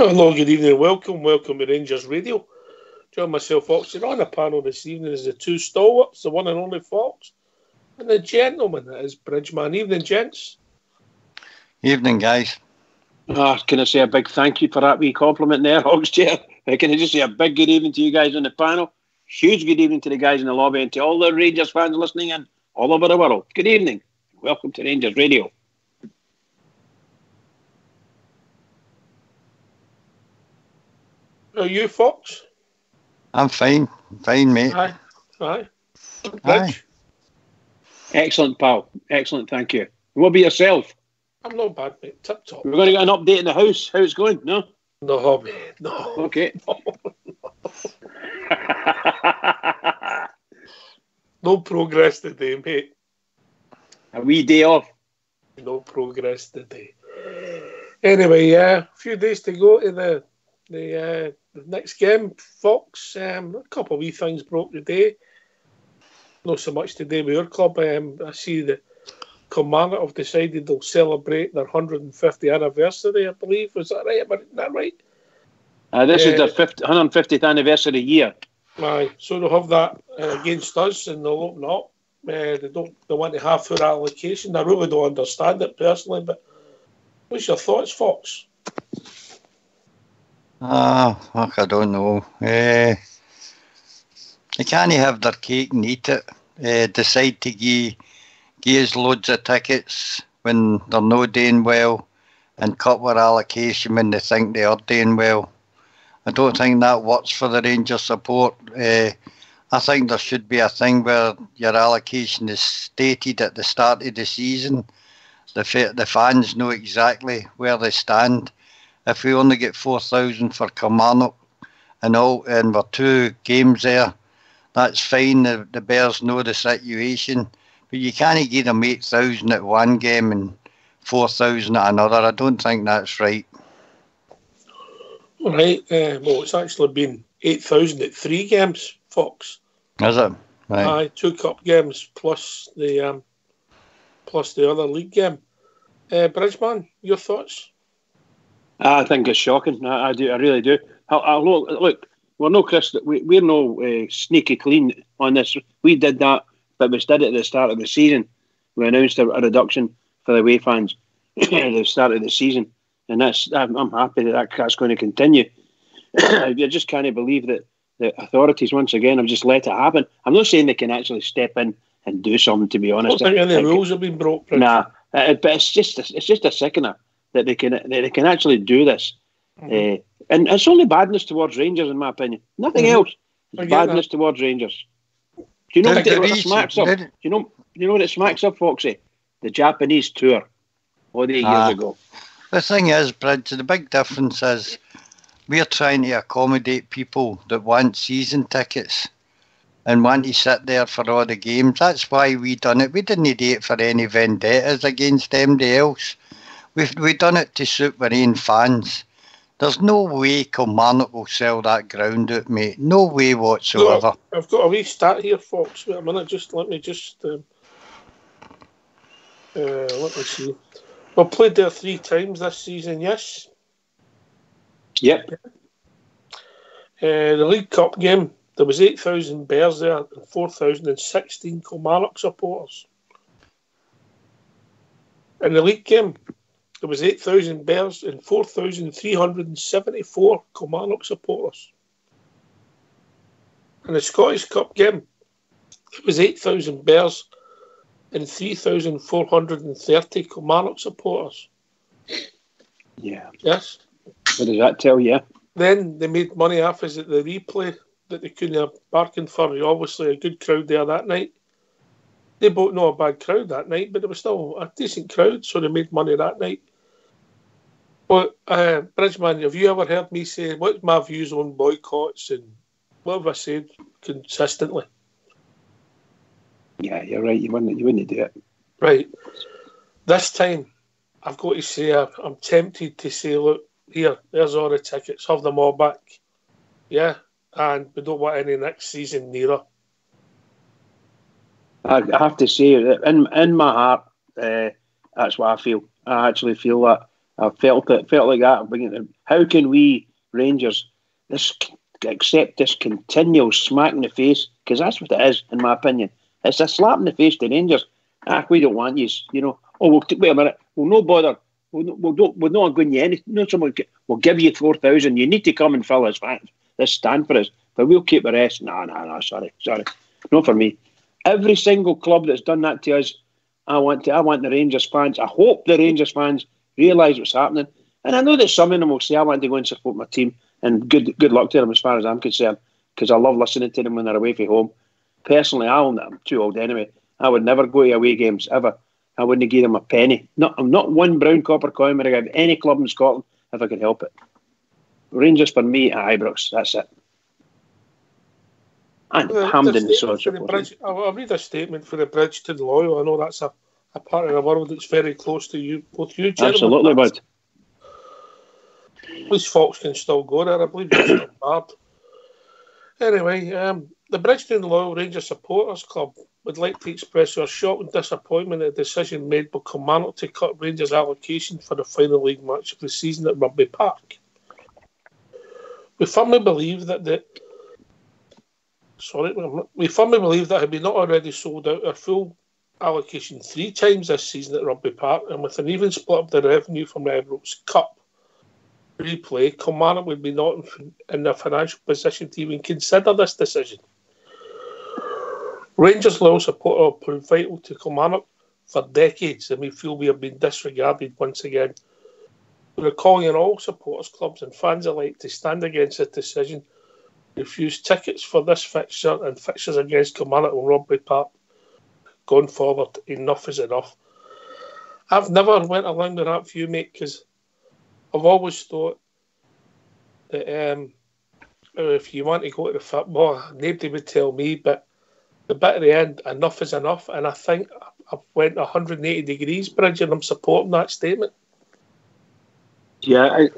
Hello, good evening, welcome to Rangers Radio. Join myself, Fox, and on the panel this evening is the two stalwarts, the one and only Fox, and the gentleman that is Bridgeman. Evening, gents. Evening, guys. Can I say a big thank you for that wee compliment there, Hogs Chair? Can I just say a big good evening to you guys on the panel? Huge good evening to the guys in the lobby and to all the Rangers fans listening in all over the world. Good evening. Welcome to Rangers Radio. Are you, Fox? I'm fine, mate. Aye. Excellent, pal. Excellent, thank you. What about yourself? I'm not bad, mate. Tip top. We're going to get an update in the house. How it's going? No? No, mate. No. Okay. No progress today, mate. A wee day off. No progress today. Anyway, a few days to go to the next game, Fox. A couple of wee things broke today. Not so much today with your club. I see that Kilmarnock have decided they'll celebrate their 150th anniversary, I believe. Is that right? Is that right? This is their 150th anniversary year. Aye, so they'll have that against us and they'll open up. They want to have full allocation. I really don't understand it personally, but what's your thoughts, Fox? I don't know. They can't have their cake and eat it. Decide to give us loads of tickets when they're not doing well and cut their allocation when they think they are doing well. I don't think that works for the Rangers support. I think there should be a thing where your allocation is stated at the start of the season. The fans know exactly where they stand. If we only get 4,000 for Kilmarnock and we're 2 games there, that's fine. The Bears know the situation. But you can't give them 8,000 at one game and 4,000 at another. I don't think that's right. All right. Well, it's actually been 8,000 at 3 games, Fox. Is it? Right. Aye, 2 cup games plus the other league game. Bridgeman, your thoughts? I think it's shocking. I do. I really do. Look, we're no sneaky clean on this. We did that, but we did it at the start of the season. We announced a reduction for the away fans at the start of the season, and I'm happy that's going to continue. You just can't believe that the authorities once again have just let it happen. I'm not saying they can actually step in and do something. To be honest, I don't think any rules have been broke. Nah, but it's just a sickener that they can actually do this. Mm-hmm. And it's only badness towards Rangers, in my opinion. Nothing else. It's badness towards Rangers. Do you know what it smacks up? Do you know what it smacks up, Foxy? The Japanese tour all the years ago. The thing is, Bridge, the big difference is we're trying to accommodate people that want season tickets and want to sit there for all the games. That's why we done it. We didn't do it for any vendettas against anybody else. We've done it to suit our own fans. There's no way Kilmarnock will sell that ground out, mate. No way whatsoever. I've got a wee stat here, Fox. Wait a minute. Let me see. We've played there 3 times this season, yes? Yep. The League Cup game, there was 8,000 Bears there and 4,016 Kilmarnock supporters. In the league game, there was 8,000 Bears and 4,374 Kilmarnock supporters. In the Scottish Cup game, it was 8,000 Bears and 3,430 Kilmarnock supporters. Yeah. Yes. What does that tell you? Then they made money off us at the replay that they couldn't have bargained for. Obviously, a good crowd there that night. They both know a bad crowd that night, but it was still a decent crowd, so they made money that night. But, Bridgeman, have you ever heard me say, what's my views on boycotts and what have I said consistently? Yeah, you're right. You wouldn't do it. Right. This time, I've got to say, I'm tempted to say, look, here, there's all the tickets, have them all back. Yeah, and we don't want any next season neither. I have to say, in my heart, that's what I feel. I actually feel that I felt like that. How can we Rangers accept this continual smack in the face? Because that's what it is, in my opinion. It's a slap in the face to Rangers. We don't want you. You know. Oh, wait a minute. We'll no bother. We're not going to anything. No, someone will give you 4,000. You need to come and fill this stand for us, but we'll keep the rest. No. Sorry. Not for me. Every single club that's done that to us, I want the Rangers fans. I hope the Rangers fans realise what's happening. And I know that some of them will say, I want to go and support my team. And good luck to them as far as I'm concerned, because I love listening to them when they're away from home. Personally, I'm too old anyway. I would never go to away games, ever. I wouldn't give them a penny. I'm not one brown copper coin would I give any club in Scotland if I could help it. Rangers for me at Ibrox, that's it. And Hampden is so supported. I'll read a statement for the Bridgeton Loyal. I know that's a part of the world that's very close to you, both you gentlemen. Absolutely, bud. At least Fox can still go there. I believe it's still barred. Anyway, the Bridgeton Loyal Rangers Supporters Club would like to express our shock and disappointment at the decision made by Kilmarnock to cut Rangers' allocation for the final league match of the season at Rugby Park. We firmly believe that had we not already sold out our full allocation 3 times this season at Rugby Park, and with an even split of the revenue from the Ibrox Cup replay, Kilmarnock would be not in a financial position to even consider this decision. Rangers loyal support have proved vital to Kilmarnock for decades, and we feel we have been disregarded once again. We are calling on all supporters, clubs and fans alike to stand against this decision, refuse tickets for this fixture and fixtures against Kilmarnock and Rugby Park. Going forward, enough is enough. I've never went along with that view, mate, because I've always thought that if you want to go to the football, nobody would tell me, but the bit at the end, enough is enough, and I think I've went 180 degrees, Bridge, and I'm supporting that statement. Yeah, I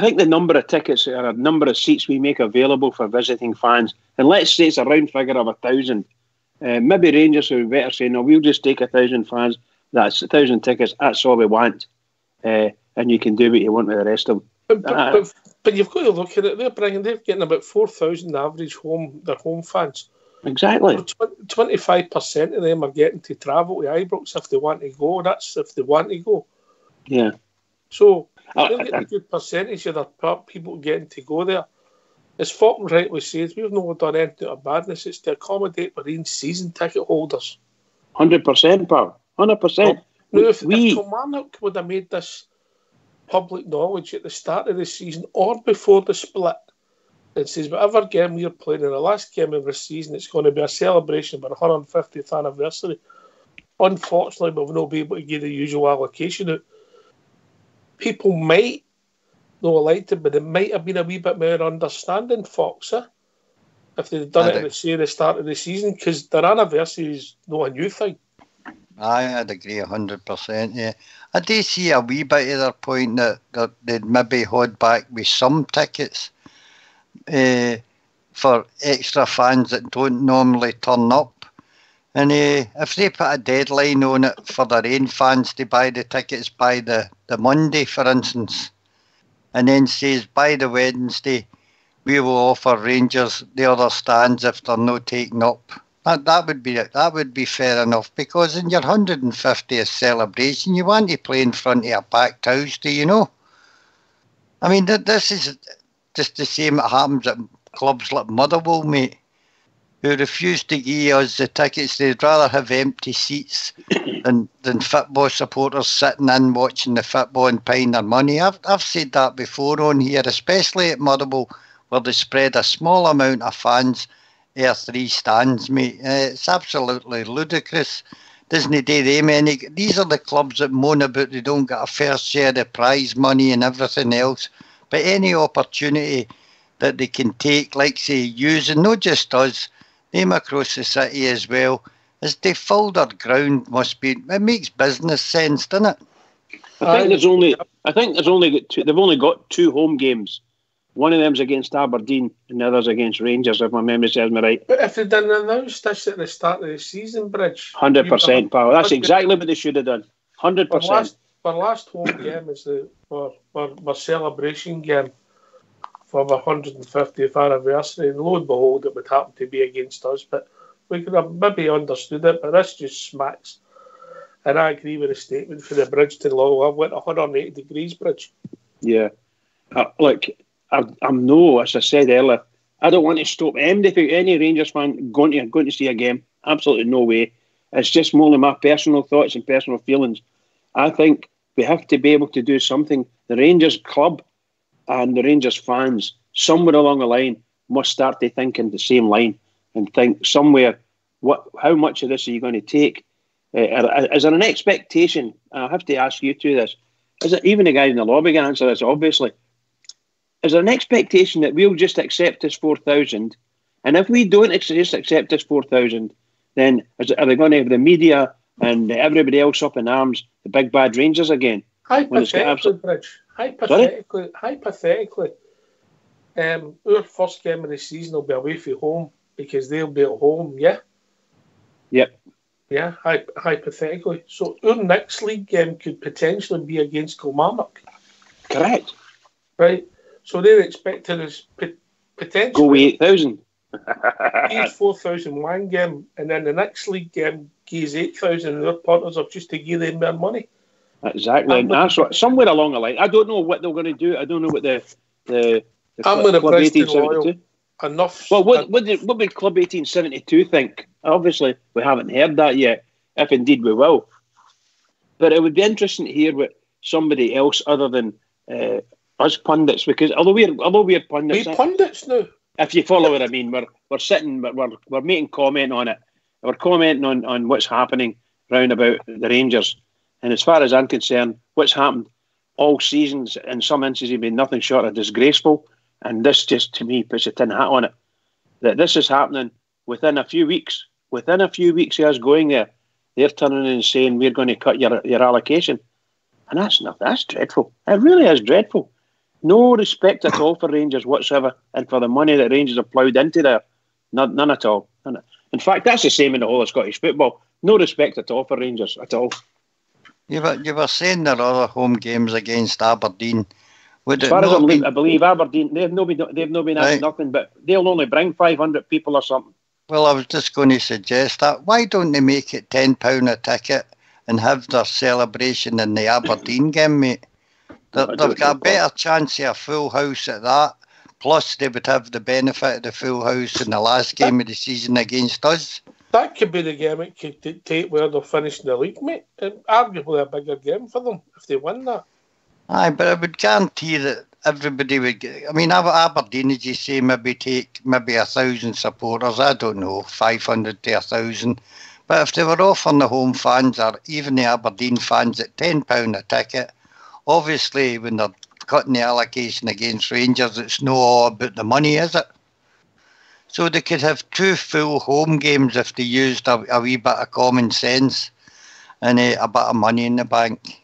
think the number of tickets or a number of seats we make available for visiting fans, and let's say it's a round figure of 1,000, maybe Rangers would be better saying, no, we'll just take 1,000 fans, that's 1,000 tickets, that's all we want, and you can do what you want with the rest of them. But you've got to look at it. They're getting about 4,000 average their home fans. Exactly. 25% of them are getting to travel to Ibrox if they want to go. That's if they want to go. Yeah. So they're getting a good percentage of their people getting to go there. As Falk rightly says, we've not done anything out of badness. It's to accommodate marine season ticket holders. 100%, pal. 100%. Now, if Kilmarnock would have made this public knowledge at the start of the season or before the split, it says whatever game we're playing in the last game of the season, it's going to be a celebration of our 150th anniversary. Unfortunately, we'll not be able to get the usual allocation out. People might not have liked it, but it might have been a wee bit more understanding, Fox, if they'd done it at the start of the season, because their anniversary is not a new thing. I'd agree 100%, yeah. I do see a wee bit of their point that they'd maybe hold back with some tickets for extra fans that don't normally turn up. And if they put a deadline on it for their own fans to buy the tickets by the Monday, for instance, and then says by the Wednesday, we will offer Rangers the other stands if they're not taken up. That would be fair enough, because in your 150th celebration, you want to play in front of a packed house, do you know? I mean, this is just the same that happens at clubs like Motherwell, mate, who refuse to give us the tickets. They'd rather have empty seats than football supporters sitting in watching the football and paying their money. I've said that before on here, especially at Motherwell, where they spread a small amount of fans air 3 stands, mate. It's absolutely ludicrous. Doesn't it do them any? These are the clubs that moan about they don't get a fair share of prize money and everything else. But any opportunity that they can take, like say using not just us, them across the city as well, as they fill their ground, it makes business sense, doesn't it? I think they've only got 2 home games. One of them's against Aberdeen and the other's against Rangers, if my memory serves me right. But if they didn't announce this at the start of the season, Bridge... 100%, pal. That's exactly what they should have done. 100%. our last home game is our celebration game for our 150th anniversary. And lo and behold, it would happen to be against us, but we could have maybe understood it, but this just smacks. And I agree with the statement for the bridge to Low. I went 180 degrees bridge. Yeah. I'm no, as I said earlier, I don't want to stop any Rangers fan going to see a game. Absolutely no way. It's just more my personal thoughts and personal feelings. I think we have to be able to do something. The Rangers club and the Rangers fans, somewhere along the line, must start to think in the same line and think somewhere, how much of this are you going to take? Is there an expectation? I have to ask you two this. Is it even the guy in the lobby can answer this, obviously. Is there an expectation that we'll just accept this 4,000? And if we don't just accept this 4,000, then are they going to have the media and everybody else up in arms, the big bad Rangers again? Hypothetically, Bridge. Hypothetically, our first game of the season will be away from home because they'll be at home, yeah? Yep. Yeah, hypothetically. So our next league game could potentially be against Kilmarnock. Correct. Right. So they're expecting us potentially go with 8,000. He's 4,000 one game, and then the next league game gives 8,000, and their partners are just to give them their money. Exactly. And that's what, somewhere along the line. I don't know what they're going to do. I don't know what the I'm with Club 1872. Enough. Well, what would Club 1872 think? Obviously, we haven't heard that yet, if indeed we will. But it would be interesting to hear what somebody else other than us pundits, because although we're pundits, we pundits now. If you follow what I mean, we're sitting, we're making comment on it. We're commenting on what's happening round about the Rangers. And as far as I'm concerned, what's happened all seasons, in some instances, has been nothing short of disgraceful. And this just, to me, puts a tin hat on it. That this is happening within a few weeks. Within a few weeks of us going there, they're turning and saying, we're going to cut your allocation. And that's dreadful. It really is dreadful. No respect at all for Rangers whatsoever, and for the money that Rangers have ploughed into there. None at all. None. In fact, that's the same in the whole of Scottish football. No respect at all for Rangers at all. You were saying there are other home games against Aberdeen. As far as I believe Aberdeen, they've not been asked nothing, but they'll only bring 500 people or something. Well, I was just going to suggest that. Why don't they make it £10 a ticket and have their celebration in the Aberdeen game, mate? They've got a better chance of a full house at that. Plus, they would have the benefit of the full house in the last game of the season against us. That could be the game it could dictate where they're finishing the league, mate. Arguably a bigger game for them if they win that. Aye, but I would guarantee that everybody would get... I mean, Aberdeen, as you say, maybe take 1,000 supporters. I don't know, 500 to 1,000. But if they were offering the home fans or even the Aberdeen fans at £10 a ticket, obviously when they're cutting the allocation against Rangers, it's not all about the money, is it? So they could have 2 full home games if they used a wee bit of common sense and a bit of money in the bank.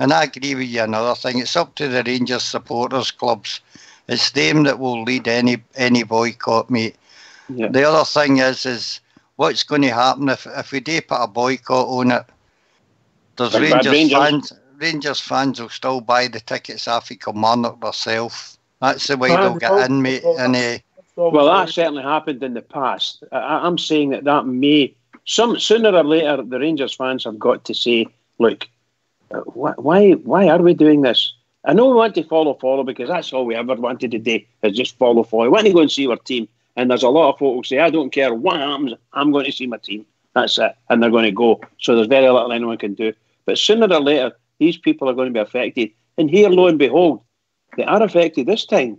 And I agree with you, another thing, it's up to the Rangers supporters clubs. It's them that will lead any boycott, mate. Yeah. The other thing is what's going to happen if we do put a boycott on it? There's Rangers fans will still buy the tickets off of Kilmarnock themselves. That's the way they'll get in, mate. Well, that certainly happened in the past. I'm saying that may... Sooner or later, the Rangers fans have got to say, look, why are we doing this? I know we want to follow because that's all we ever wanted to do, is just follow. We want to go and see our team. And there's a lot of folk who say, I don't care what happens, I'm going to see my team. That's it. And they're going to go. So there's very little anyone can do. But sooner or later, these people are going to be affected. And here, lo and behold, they are affected this time.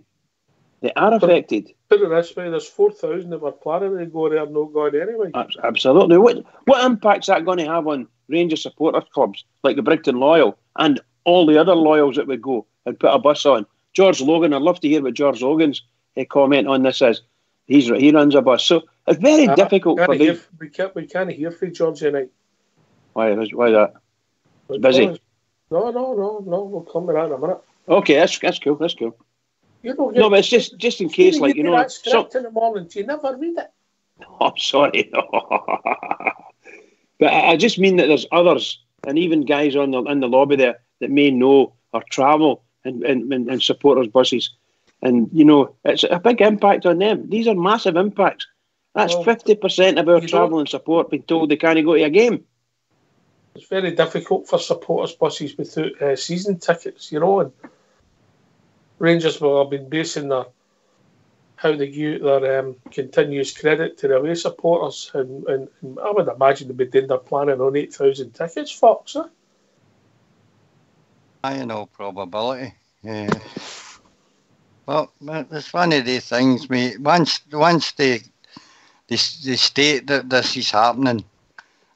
They are affected. Put it this way, there's 4,000 that were planning to go there, no going anyway. Absolutely. What impact's that going to have on Rangers supporters clubs like the Brigton Loyal and all the other Loyals that would go and put a bus on? George Logan, I'd love to hear what George Logan's comment on this is. He runs a bus. So it's very difficult for them. We can't hear from George tonight. Why that? It's busy. No. We'll come to that in a minute. Okay, that's cool. That's cool. No, but it's just in case, like, you know. That script in the morning, you never read it. Oh, I'm sorry. But I just mean that there's others and even guys in the lobby there that may know or travel and supporters' buses. And, you know, it's a big impact on them. These are massive impacts. That's 50% of our travel and support being told they can't go to a game. It's very difficult for supporters' buses without season tickets, you know. And Rangers will have been basing how they give their continuous credit to the away supporters. And I would imagine they'd be doing their planning on 8,000 tickets, Fox, huh? I know probability. Yeah. Well, it's one of these things, mate. Once they state that this is happening,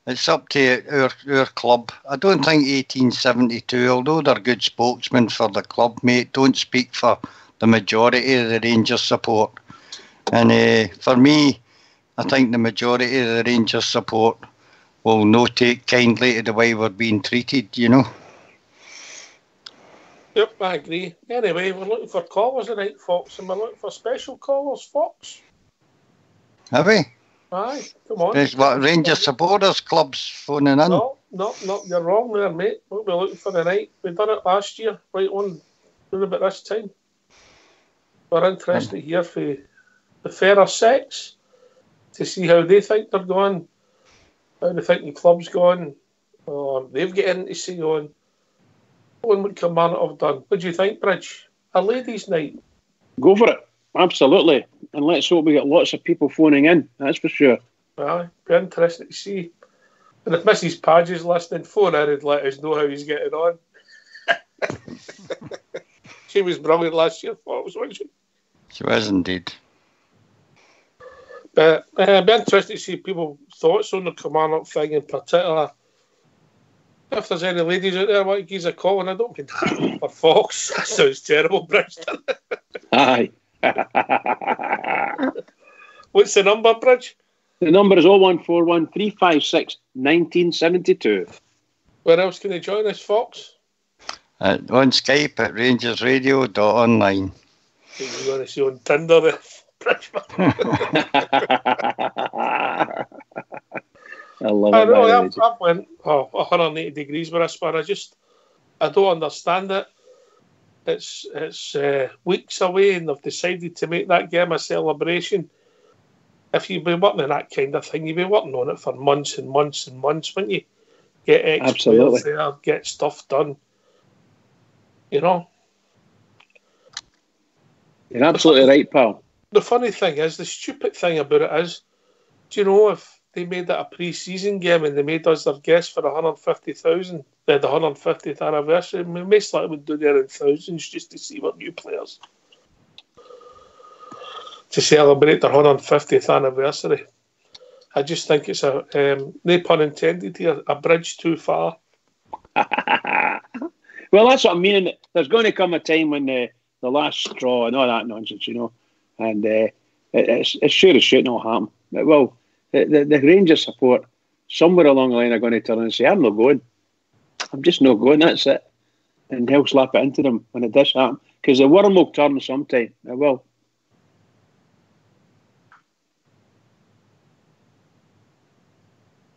it's up to our club. I don't think 1872, although they're good spokesmen for the club, mate, don't speak for the majority of the Rangers support. And for me, I think the majority of the Rangers support will not take kindly to the way we're being treated, you know. Yep, I agree. Anyway, we're looking for callers tonight, Fox, and we're looking for special callers, Fox. Have we? Aye, come on. There's what, Rangers supporters clubs phoning in? No, you're wrong there, mate. What we're looking for tonight, we've done it last year, right on, around about this time. We're interested here for the fairer sex, to see how they think they're going, how they think the club's going, or they've got in to see on what Kilmarnock have done. What do you think, Bridge? A ladies' night? Go for it. Absolutely. And let's hope we get lots of people phoning in. That's for sure. Aye, be interesting to see. And if Mrs. Padge is listening, phone in and let us know how he's getting on. She was brilliant last year, Fox, wasn't she? She was indeed. But it'd be interesting to see people's thoughts on the Kilmarnock thing in particular. If there's any ladies out there want to give us a call, and I don't mean for Fox. That sounds terrible, Bridge. Aye. What's the number, Bridge? The number is 0141 356 1972. Where else can they join us, Fox? On Skype at rangersradio.online. You want to see on Tinder, Bridge? I love it. I went 180 degrees with this one. I don't understand it. It's weeks away, and they've decided to make that game a celebration. If you've been working on that kind of thing, you've been working on it for months and months and months, wouldn't you? Get experts there, get stuff done. You know? You're absolutely right, pal. The funny thing is, the stupid thing about it is, do you know if they made it a pre-season game and they made us their guests for 150,000, the 150th anniversary, we most likely would do there in thousands just to see what new players to celebrate their 150th anniversary. I just think it's no pun intended here, a bridge too far. Well, that's what I mean. There's going to come a time when the last straw and all that nonsense, you know, and it's sure as shit not happen. Well, the Rangers support somewhere along the line are going to turn and say, I'm not going. I'm just not going, that's it. And he'll slap it into them when it does happen. Because the worm will turn sometime. It will.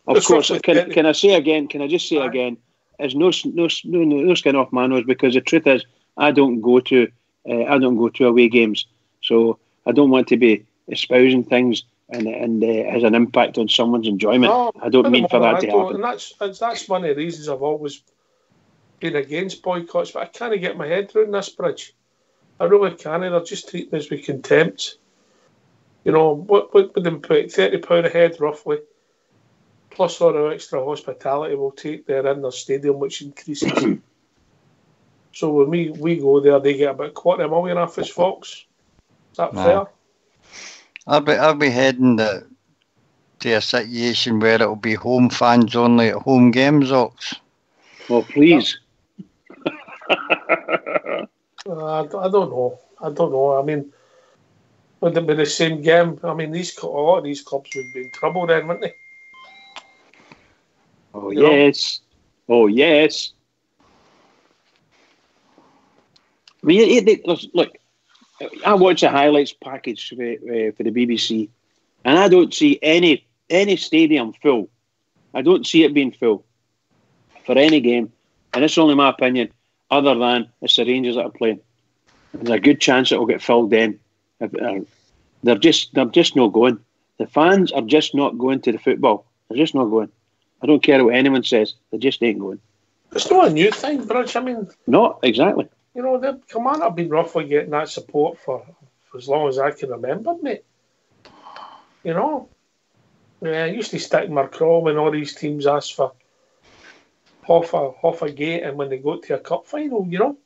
Of course, can I say again, can I just say again, there's no skin off my nose, because the truth is I don't go to away games. So I don't want to be espousing things and it has an impact on someone's enjoyment. No, I don't mean for that to happen. And that's one of the reasons I've always been against boycotts, but I can't get my head around this, Bridge. I really can't. They're just treating us with contempt. You know, what would they put? £30 a head, roughly, plus all the extra hospitality we'll take there in their stadium, which increases. So when we go there, they get about $250,000 off us, Fox. Is that fair? I'll be heading to a situation where it'll be home fans only at home games, Ox. Well, please. I don't know. I mean, would it be the same game? I mean, a lot of these clubs would be in trouble then, wouldn't they? Oh, yes. Oh, yes. I mean, look, I watch the highlights package for the BBC, and I don't see any stadium full. I don't see it being full. for any game, and it's only my opinion, other than it's the Rangers that are playing. There's a good chance it will get filled in. They're just not going. The fans are just not going to the football. They're just not going. I don't care what anyone says. They just ain't going. It's not a new thing, Bridge. I mean, no, exactly. You know, the Commander have been roughly getting that support for as long as I can remember, mate. You know, I used to stick Marcraw when all these teams asked for half a gate, and when they go to a cup final, you know.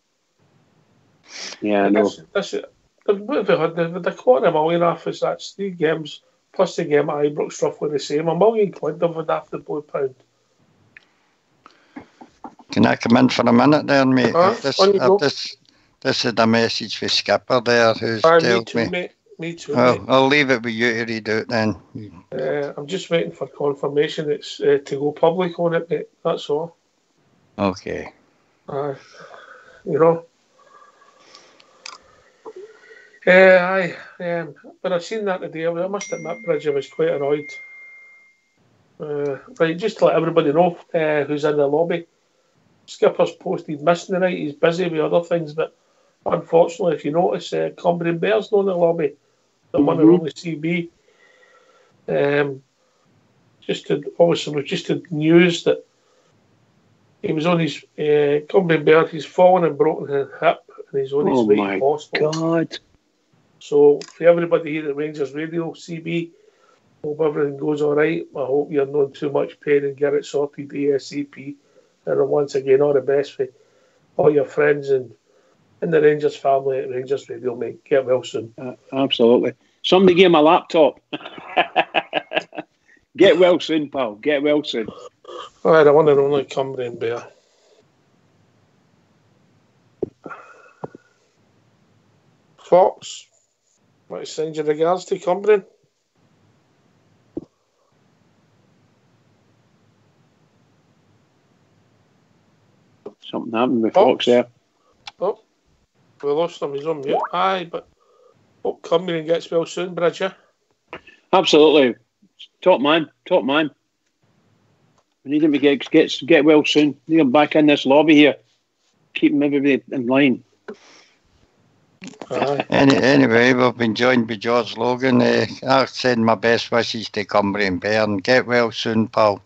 Yeah, I know. What have we had? The £250,000 off is that's 3 games plus the game at Ibrox, roughly the same. £1 million they've had after £4. Can I come in for a minute there, mate? This is a message for Skipper there who's told me. Me too, well, mate. I'll leave it with you to read out then. I'm just waiting for confirmation. It's to go public on it, mate. That's all. Okay. You know. When I seen that today, I must admit, Bridge, I was quite annoyed. Right, just to let everybody know who's in the lobby. Skipper's posted missing tonight. He's busy with other things, but unfortunately, if you notice, Cumbrian Bears not in the lobby. The one and only CB. Just the news that he was on his Cumbrian Bears. He's fallen and broken his hip, and he's on his way to hospital. Oh my God! So for everybody here at Rangers Radio, CB, hope everything goes all right. I hope you're not in too much pain and get it sorted ASAP. And once again, all the best for all your friends and the Rangers family at Rangers Radio, mate. Get well soon. Absolutely. Somebody give him a laptop. Get well soon, pal. Get well soon. All right, the one and only Cumbrian Bear. Fox, want to send your regards to Cumbrian? Something happened with Fox there. Oh, we lost him. He's on mute. Aye, but hope Cumbrian gets well soon, Bridger. Absolutely. Top man. We need him to get well soon. Need him back in this lobby here. Keeping everybody in line. Anyway, we've been joined by George Logan. I'll send my best wishes to Cumbrian Bear and get well soon, pal.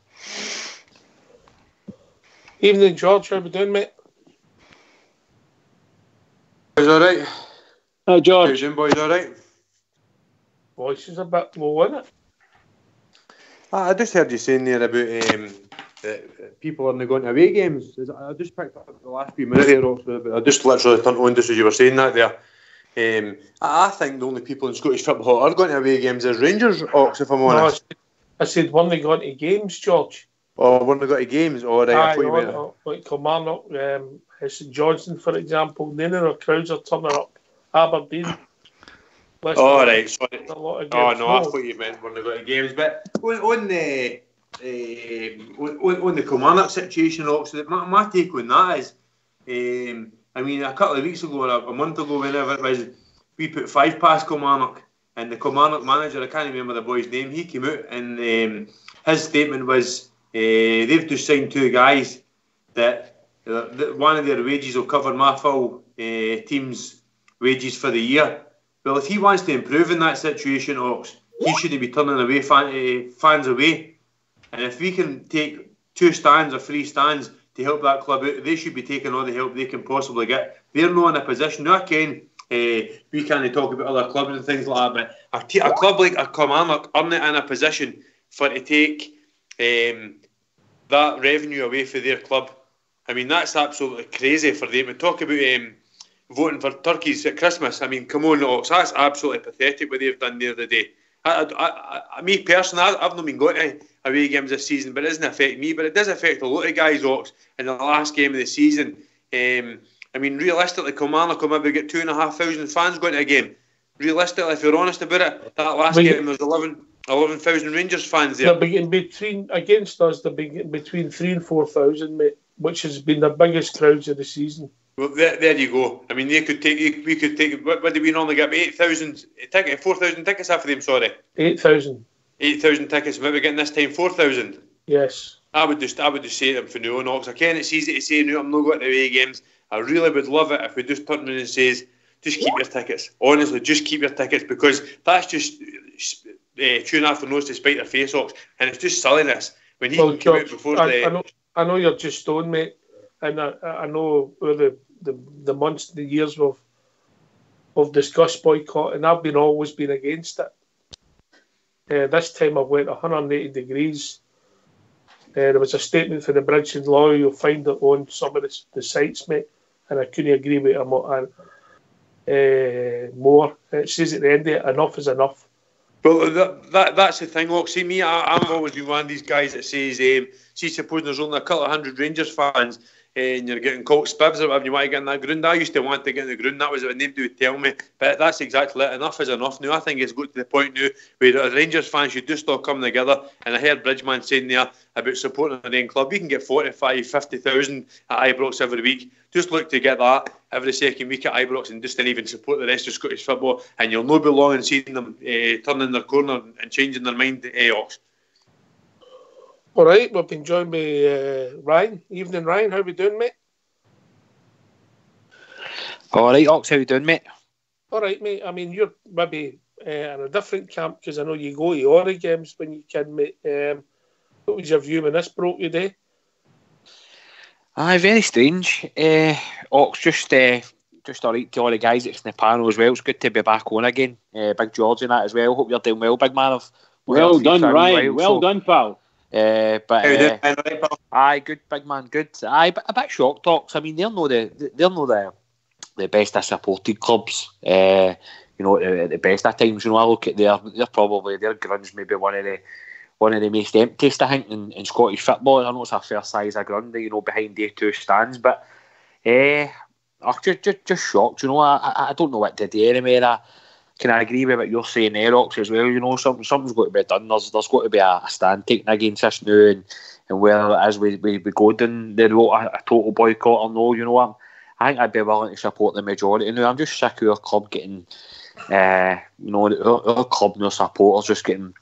Evening, George. How are we doing, mate? Boys, all right? Hi, George. How you doing, boys? All right? Voice is a bit low, isn't it? I just heard you saying there about that people aren't going to away games. I just picked up the last few minutes here. I just literally turned on just as you were saying that there. I think the only people in Scottish football are going to away games is Rangers, Ox, if I'm honest. No, I said when they got to games, George. Oh, when they got to games? Oh, right. Like Kilmarnock, St Johnstone, for example. None of their crowds are turning up. Aberdeen. Oh, right. Sorry. A lot of games. Oh, no, I thought you meant when they got to games. But on the Kilmarnock situation, Ox, my take on that is, I mean, a couple of weeks ago or a month ago, whenever it was, we put 5 past Kilmarnock, and the Kilmarnock manager, I can't remember the boy's name, he came out and his statement was they've just signed 2 guys that one of their wages will cover my full team's wages for the year. Well, if he wants to improve in that situation, Ox, he shouldn't be turning away fans away. And if we can take 2 stands or 3 stands to help that club out, they should be taking all the help they can possibly get. They're not in a position. Now, again, we can't talk about other clubs and things like that, but a club like a Kilmarnock aren't in a position for to take that revenue away for their club. I mean, that's absolutely crazy for them. We talk about voting for turkeys at Christmas. I mean, come on, Ox, that's absolutely pathetic what they've done the other day. Me personally, I've not been going to away games this season, but it doesn't affect me. But it does affect a lot of guys, Ox, in the last game of the season. I mean, realistically, Kilmarnock will maybe get 2,500 fans going to a game. Realistically, if you're honest about it, that last game there was 11,000 Rangers fans there. Against us, they're between 3,000 and 4,000, mate, which has been the biggest crowds of the season. Well, there you go. I mean, we could take. What did we normally get? 8,000 tickets, 4,000 tickets after them. Sorry, 8,000. 8,000 tickets. What are we getting this time? 4,000. Yes. I would just say to them for now, Knox. I ken it's easy to say no, I'm not going to away games. I really would love it if we just turn around and says, just keep your tickets. Honestly, just keep your tickets, because that's just chewing off the nose to spite their face, Ox, and it's just silliness. When he can come out before I know you're just stoned, mate, and I know the months, the years we've discussed boycott, and I've always been against it. This time I went 180 degrees. There was a statement for the Bridge and Law. You'll find it on some of the sites, mate, and I couldn't agree with him more. It says at the end of it, enough is enough. Well, that's the thing, look. See, me, I've always been one of these guys that says, see, supposing there's only a couple of hundred Rangers fans and you're getting caught spibs or whatever, you want to get in that ground. I used to want to get in the ground. That was what nobody would tell me. But that's exactly it. Enough is enough now. I think it's got to the point now where the Rangers fans should just all come together. And I heard Bridgeman saying there about supporting their own club. You can get 45, 50,000 at Ibrox every week. Just look to get that every second week at Ibrox and just didn't even support the rest of Scottish football. And you'll not be long in seeing them turning their corner and changing their mind to Ox. All right, we've been joined by Ryan. Evening, Ryan. How are we doing, mate? All right, Ox. How you doing, mate? All right, mate. I mean, you're maybe in a different camp because I know you go to all the games when you can, mate. What was your view when this broke you day? Aye, very strange. Ox, just all right to all the guys that's in the panel as well. It's good to be back on again. Big George and that as well. Hope you're doing well, big man. Well done, Ryan. Well done, pal. Aye, good, big man, good. Aye, but a bit shocked, Ox. I mean, they're not the best of supported clubs. At the best of times. I look at their grounds maybe one of the most emptiest, I think, in Scottish football. I know it's a fair size of ground, behind the two stands, but just shocked. I don't know what to do anymore. Can I agree with what you're saying there, Ox, as well? Something's got to be done. There's got to be a stand taken against this now, and whether it is we go down the road a total boycott or no, I think I'd be willing to support the majority. Now, I'm just sick of our club getting, our club and our supporters just getting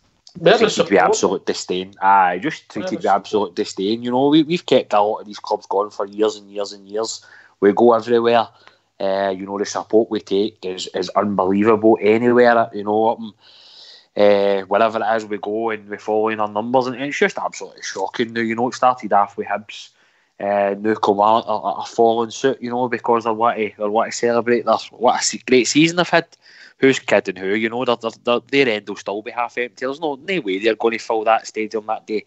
treated with absolute disdain. Aye, just treated with absolute disdain. We've kept a lot of these clubs going for years and years and years. We go everywhere. The support we take is unbelievable anywhere. Wherever it is we go and we follow in our numbers, and it's just absolutely shocking. Now, it started off with Hibs. Now come on a falling suit, because they want to celebrate what a great season they've had. Who's kidding who? Their end will still be half empty. There's no way they're going to fill that stadium that day.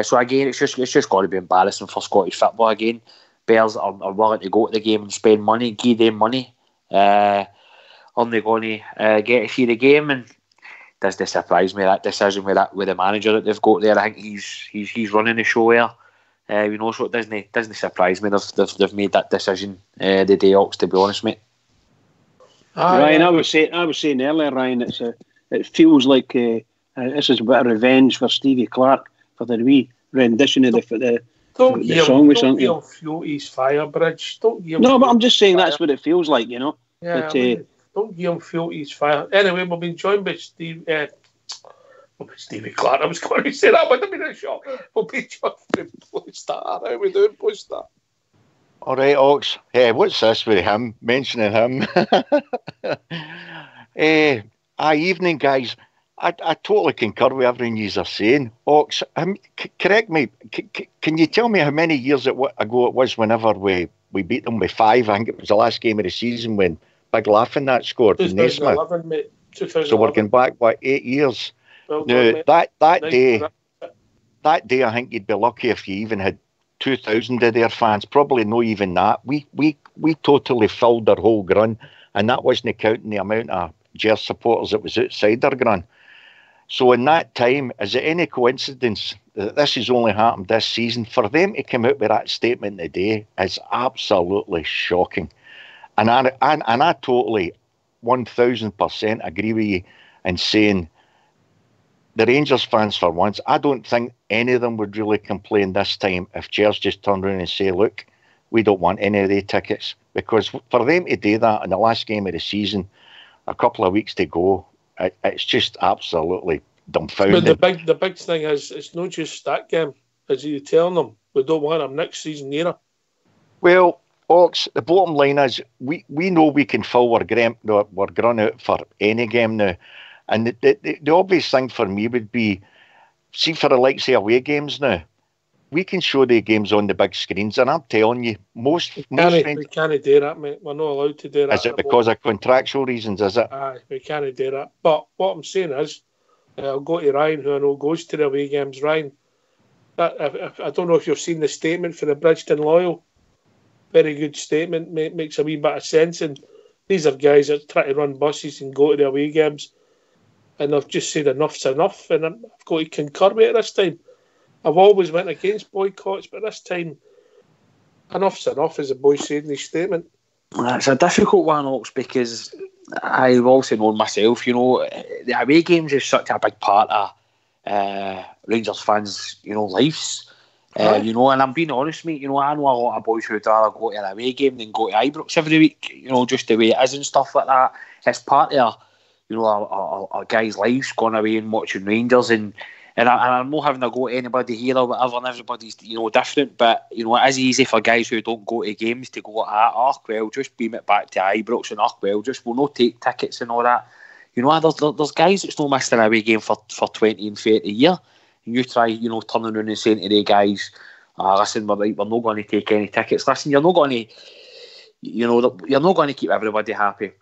So again, it's just got to be embarrassing for Scottish football again. Bears are willing to go to the game and spend money, give them money. Are they going to get to see the game? And does this surprise me, that decision with the manager that they've got there? I think he's running the show there. So it doesn't surprise me they've made that decision the day, Ox, to be honest, mate. Ryan, I was saying earlier, Ryan, it feels like this is a bit of revenge for Stevie Clarke for the wee rendition of the song. Don't give him fuel to his fire, Bridge. Don't give him. No, but I'm just saying that's what it feels like, Yeah, but, don't give him fuel to his fire. Anyway, we've been joined by Stevie Clarke. I was going to say that, but I've been a shock. We'll be joined by Polestar. How are we doing, Polestar? All right, Ox. Hey, what's this with him mentioning him? Evening, guys. I totally concur with everything you are saying. Ox, correct me. Can you tell me how many years ago it was whenever we beat them with 5? I think it was the last game of the season when Big Laughing that scored in Naismith. 2011. So we're going back, 8 years? Well now, that day, I think you'd be lucky if you even had 2,000 of their fans. Probably not even that. We totally filled their whole ground, and that wasn't counting the amount of Gers supporters that was outside their ground. So in that time, is it any coincidence that this has only happened this season? For them to come out with that statement today is absolutely shocking. And I totally 1,000% agree with you in saying the Rangers fans, for once, I don't think any of them would really complain this time if Gers just turned around and say, look, we don't want any of the tickets. Because for them to do that in the last game of the season, a couple of weeks to go, it's just absolutely dumbfounded. But the big thing is, it's not just that game. As you telling them, we don't want them next season either. Well, Ox, the bottom line is we know we can fill our ground out for any game now. And the obvious thing for me would be, see, for the likes of away games now, we can show the games on the big screens. And I'm telling you, we can't do that, mate. We're not allowed to do that. Is it because of contractual reasons, is it? Aye, we can't do that. But what I'm saying is, I'll go to Ryan, who I know goes to the away games. Ryan, I don't know if you've seen the statement for the Bridgeton Loyal. Very good statement, makes a wee bit of sense. And these are guys that try to run buses and go to the away games. And I've just said enough's enough. And I've got to concur with it this time. I've always went against boycotts, but this time, enough's enough, as the boy said in his statement. It's a difficult one, Ox, because I've also known myself, the away games is such a big part of Rangers fans, lives. And I'm being honest, mate, I know a lot of boys who'd rather go to an away game than go to Ibrox every week, just the way it is and stuff like that. It's part of, a guy's lives going away and watching Rangers, and I'm not having to go to anybody here or whatever, and everybody's, different, but, it is easy for guys who don't go to games to go, just beam it back to Ibrox, and we'll not take tickets and all that. There's guys that's not missed an away game for 20 and 30 a year. You try, turning around and saying to the guys, listen, we're not going to take any tickets. Listen, you're not going to, you're not going to keep everybody happy.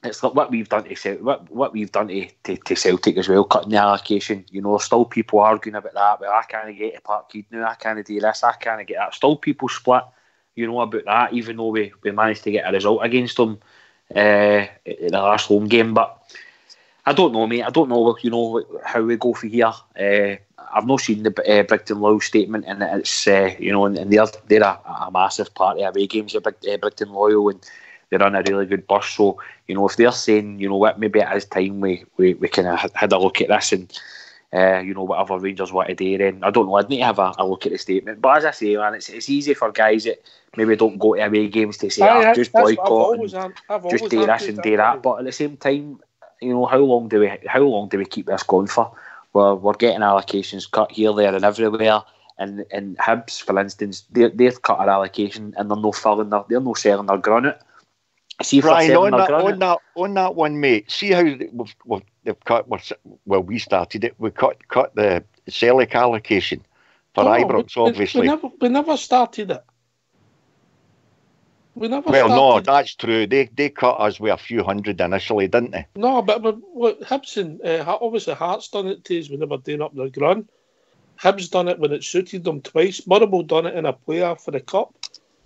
It's like what we've done to what we've done to Celtic as well, cutting the allocation. There's still people arguing about that. Well, I can't get to Parkhead now. I can't do this. I can't get that. Still people split, about that. Even though we managed to get a result against them in the last home game, but I don't know, mate. I don't know, how we go for here. I've not seen the Brigton Loyal statement, and it's and they're a massive part of away games of Brigton Loyal, and they run a really good bus. So if they're saying maybe it is time we kind of had a look at this, and whatever Rangers want to do, then I don't know. I'd need to have a look at the statement. But as I say, man, it's easy for guys that maybe don't go to away games to say just boycott and just do this and do that. But at the same time, how long do we keep this going for? We're getting allocations cut here, there, and everywhere. And Hibs, for instance, they've cut our allocation and they're not selling their granite. See, Brian, on that one, mate. See how they've cut. We started it. We cut the Celtic allocation for Ibrox, obviously. We never started it. No, that's true. They cut us with a few hundred initially, didn't they? No, but Hibs and obviously Hearts done it to us when they were doing up their ground. Hibs done it when it suited them twice. Motherwell done it in a playoff for the cup.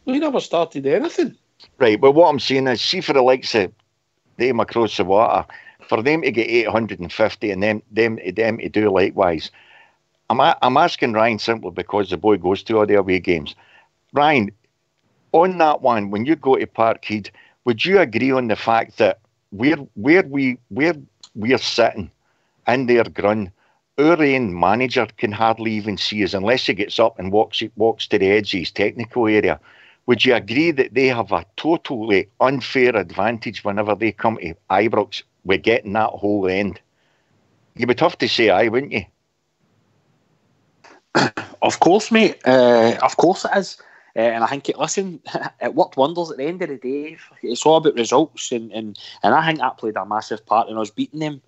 We never started anything. Right, but what I'm saying is, see, for the likes of them across the water, for them to get 850 and them to do likewise, I'm asking Ryan simply because the boy goes to all the away games. Ryan, on that one, when you go to Parkhead, would you agree on the fact that where we're sitting in their ground, our own manager can hardly even see us unless he gets up and walks to the edge of his technical area? Would you agree that they have a totally unfair advantage whenever they come to Ibrox with getting that whole end? You'd be tough to say aye, wouldn't you? Of course, mate. Of course it is. And I think it worked wonders at the end of the day. It's all about results, and I think that played a massive part in us beating them.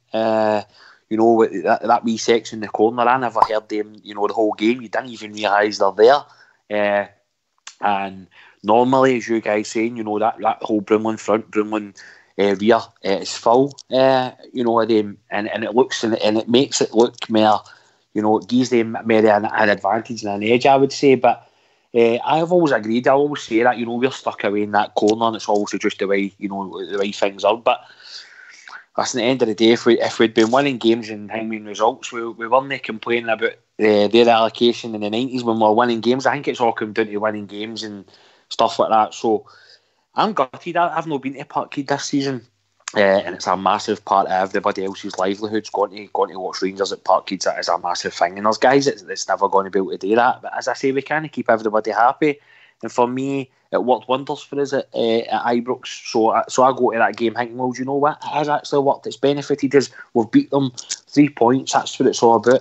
With that wee section in the corner, I never heard them, the whole game. You didn't even realise they're there. And normally, as you guys saying, that whole Broomloan front, Broomloan rear is full, of them, and it looks and it makes it look more, it gives them more an advantage and an edge, I would say. But I've always agreed. I always say that we're stuck away in that corner, and it's obviously just the way the way things are. But listen, at the end of the day, if we'd been winning games and having results, we weren't complaining about their allocation in the 90s when we were winning games. I think it's all come down to winning games and stuff like that. So I'm gutted. I've not been to Parkhead this season, and it's a massive part of everybody else's livelihoods going to watch Rangers at Parkhead. That is a massive thing, and there's guys that's never going to be able to do that. But as I say, we can't keep everybody happy. And for me, it worked wonders for us at Ibrox. So I go to that game thinking, well, do you know what? It has actually worked. It's benefited us. We've beat them 3 points. That's what it's all about.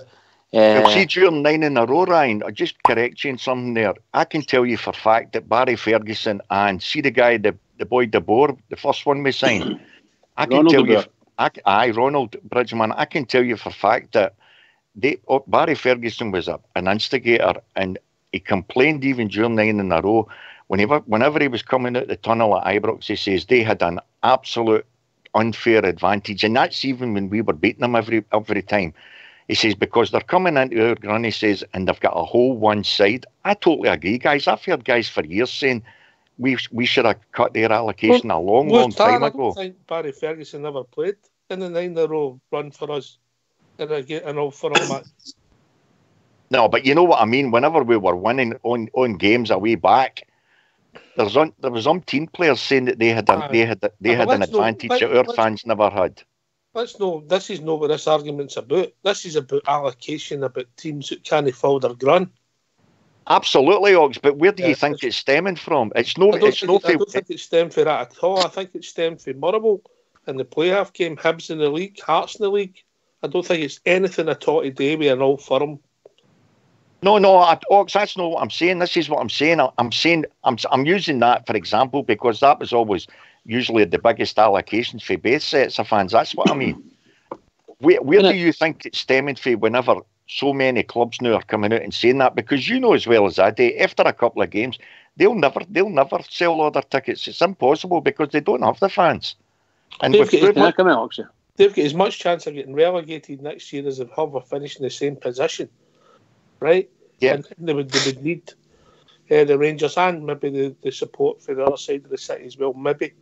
Well, see, during 9 in a row, Ryan, I'll just correct you on something there. I can tell you for a fact that Barry Ferguson and see the guy, the boy De Boer, the first one we signed, I can tell you, Ronald Bridgman, I can tell you for a fact that Barry Ferguson was an instigator, and he complained even during 9 in a row. Whenever he was coming out the tunnel at Ibrox, he says they had an absolute unfair advantage, and that's even when we were beating them every time. He says, because they're coming into our ground, he says, and they've got a whole one side. I totally agree, guys. I've heard guys for years saying we should have cut their allocation a long time ago. I don't think Barry Ferguson ever played in the 9 in a row run for us in an all-for-all match. No, but you know what I mean. Whenever we were winning on games a way back, there was umpteen players saying that they had an advantage that our fans never had. This is not what this argument's about. This is about allocation, about teams that can't follow their ground. Absolutely, Ox. But where do you think it's stemming from? I don't think it's stemmed from that at all. I think it's stemmed from Motherwell in the playoff game, Hibs in the league, Hearts in the league. I don't think it's anything at all today with an all firm. No, Ox, that's not what I'm saying. This is what I'm saying. I'm using that for example because that was always usually the biggest allocations for both sets of fans. That's what I mean. Where do you think it's stemming from whenever so many clubs now are coming out and saying that? Because you know as well as I do, after a couple of games, they'll never sell all their tickets. It's impossible because they don't have the fans. And they've got as much chance of getting relegated next year as they have of finishing the same position, right? Yeah. And they would need the Rangers and maybe the support for the other side of the city as well, maybe.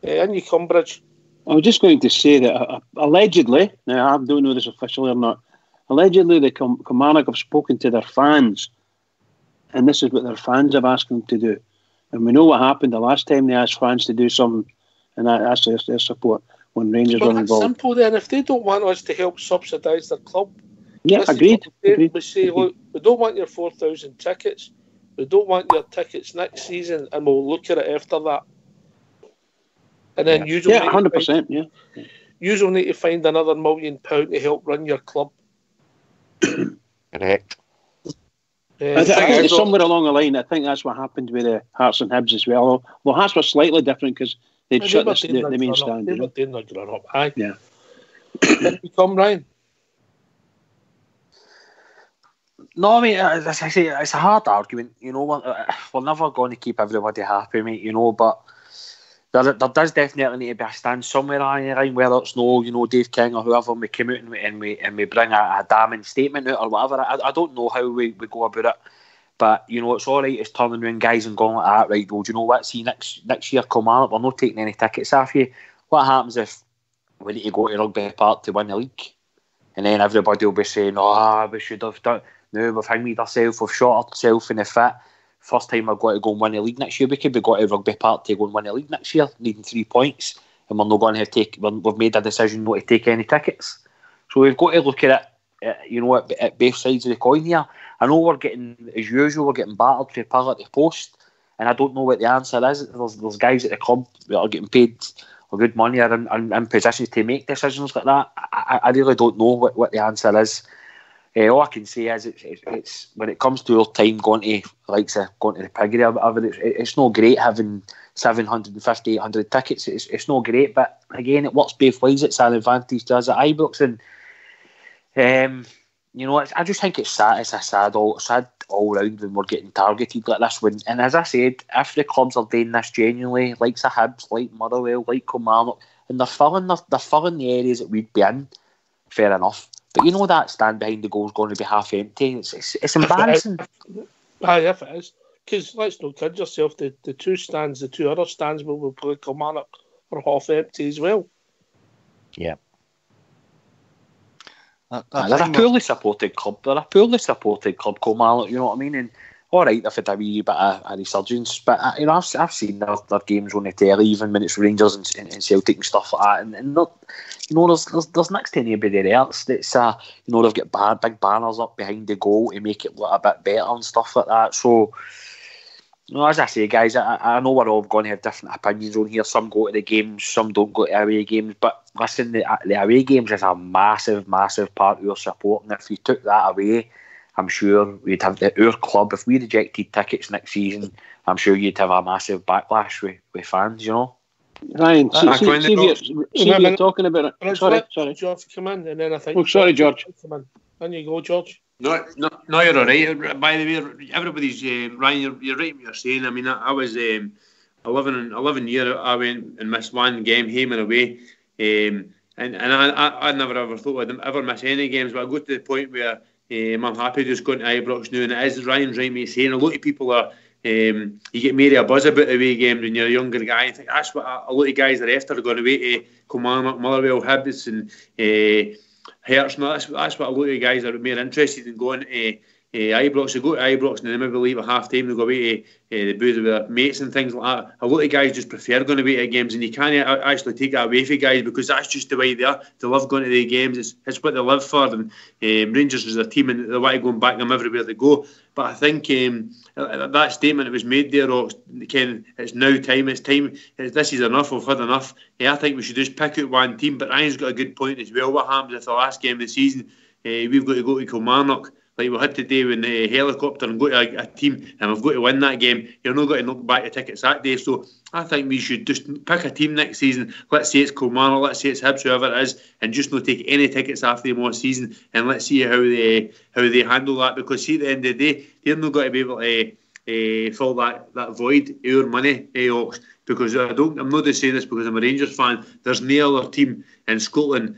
And you Cumbridge. I was just going to say that allegedly, now I don't know this officially or not, allegedly the Kilmarnock have spoken to their fans, and this is what their fans have asked them to do. And we know what happened the last time they asked fans to do something, and that's their support when Rangers were involved. It's simple then. If they don't want us to help subsidise their club, agreed. We say, look, we don't want your 4,000 tickets. We don't want your tickets next season, and we'll look at it after that. And then you don't 100%. You don't need to find another £1 million to help run your club. Correct. I think somewhere along the line, I think that's what happened with the Hearts and Hibs as well. Well, Hearts were slightly different because they'd shut the main stand. They were doing their grown up. Aye. Yeah. Then we come, Ryan. No, I mean, as I say, it's a hard argument. You know, we're never going to keep everybody happy, mate. You know, but there does definitely need to be a stand somewhere on the line, whether it's Dave King or whoever, we come out and we bring a damning statement out or whatever. I don't know how we go about it, but you know, it's all right. It's turning around guys and going like that, right? Well, do you know what? See, next year, come on, we're not taking any tickets off you. What happens if we need to go to Rugby Park to win the league, and then everybody will be saying, we should have done. No, we've hanged ourselves, we've shot ourselves in the foot. First time we've got to go and win the league next year. We could be going to Rugby Park to go and win the league next year, needing 3 points, and we're not going to we've made a decision not to take any tickets. So we've got to look at it, at both sides of the coin here. I know we're getting, as usual, we're getting battered for pillar to post, and I don't know what the answer is. There's guys at the club that are getting paid good money, are in positions to make decisions like that. I really don't know what the answer is. All I can say is it's when it comes to our time going to the piggery or whatever, it's not great having 750, 800 tickets. It's not great, but again, it works both ways. It's an advantage to us at Ibrox, and I just think it's sad. It's a sad all round when we're getting targeted like this. And as I said, if the clubs are doing this genuinely, like the Hibs, like Motherwell, like Kilmarnock, and they're filling the areas that we'd be in, fair enough. But you know that stand behind the goal is going to be half empty. It's embarrassing. Aye, if it is. Because let's not kid yourself, the two other stands where we'll play Kilmarnock are half empty as well. Yeah. They're a poorly supported club. Kilmarnock, you know what I mean? And all right, they've had a wee bit of a resurgence, but I've seen their games on the telly, even when it's Rangers and Celtic and stuff like that, and not, there's next to anybody else that's they've got big banners up behind the goal to make it look a bit better and stuff like that. So No, as I say, guys, I know we're all going to have different opinions on here. Some go to the games, some don't go to away games. But listen, the away games is a massive, massive part of your support. And if you took that away, I'm sure we'd have our club. If we rejected tickets next season, I'm sure you'd have a massive backlash with fans, you know. Ryan, see you're talking about it. Sorry. George, come in, and then I think. Oh, sorry, George. Come in. On you go, George. No, you're all right. By the way, everybody's Ryan. You're right. What you're saying. I mean, I was 11 years. I went and missed one game, home and away, and I never ever thought I'd ever miss any games. But I go to the point where I'm happy just going to Ibrox now, and it is Ryan's right. Me saying a lot of people are. You get made a buzz about away games when you're a younger guy. I think that's what a lot of guys are after. Going away to Kilmarnock, Motherwell, Hibs, and Hearts. No, that's what a lot of guys are more interested in going to Ibrox. They go to Ibrox and they maybe leave at half time. They go away to the booth with their mates and things like that. A lot of guys just prefer going away to games, and you can't actually take that away from guys because that's just the way they are. They love going to the games. It's what they live for. And Rangers is their team, and they want to go and back them everywhere they go. But I think that statement that was made there, Ken, it's now time. It's time. This is enough. We've had enough. I think we should just pick out one team. But Ryan's got a good point as well. What happens if the last game of the season we've got to go to Kilmarnock like we had today with the helicopter and go to a team and we've got to win that game? You're not going to knock back the tickets that day. So I think we should just pick a team next season. Let's say it's Kilmarnock, let's say it's Hibs, whoever it is, and just not take any tickets after the most season, and let's see how they handle that. Because see, at the end of the day, they're not going to be able to fill that void, our money, Ox. Because I'm not just saying this because I'm a Rangers fan. There's no other team in Scotland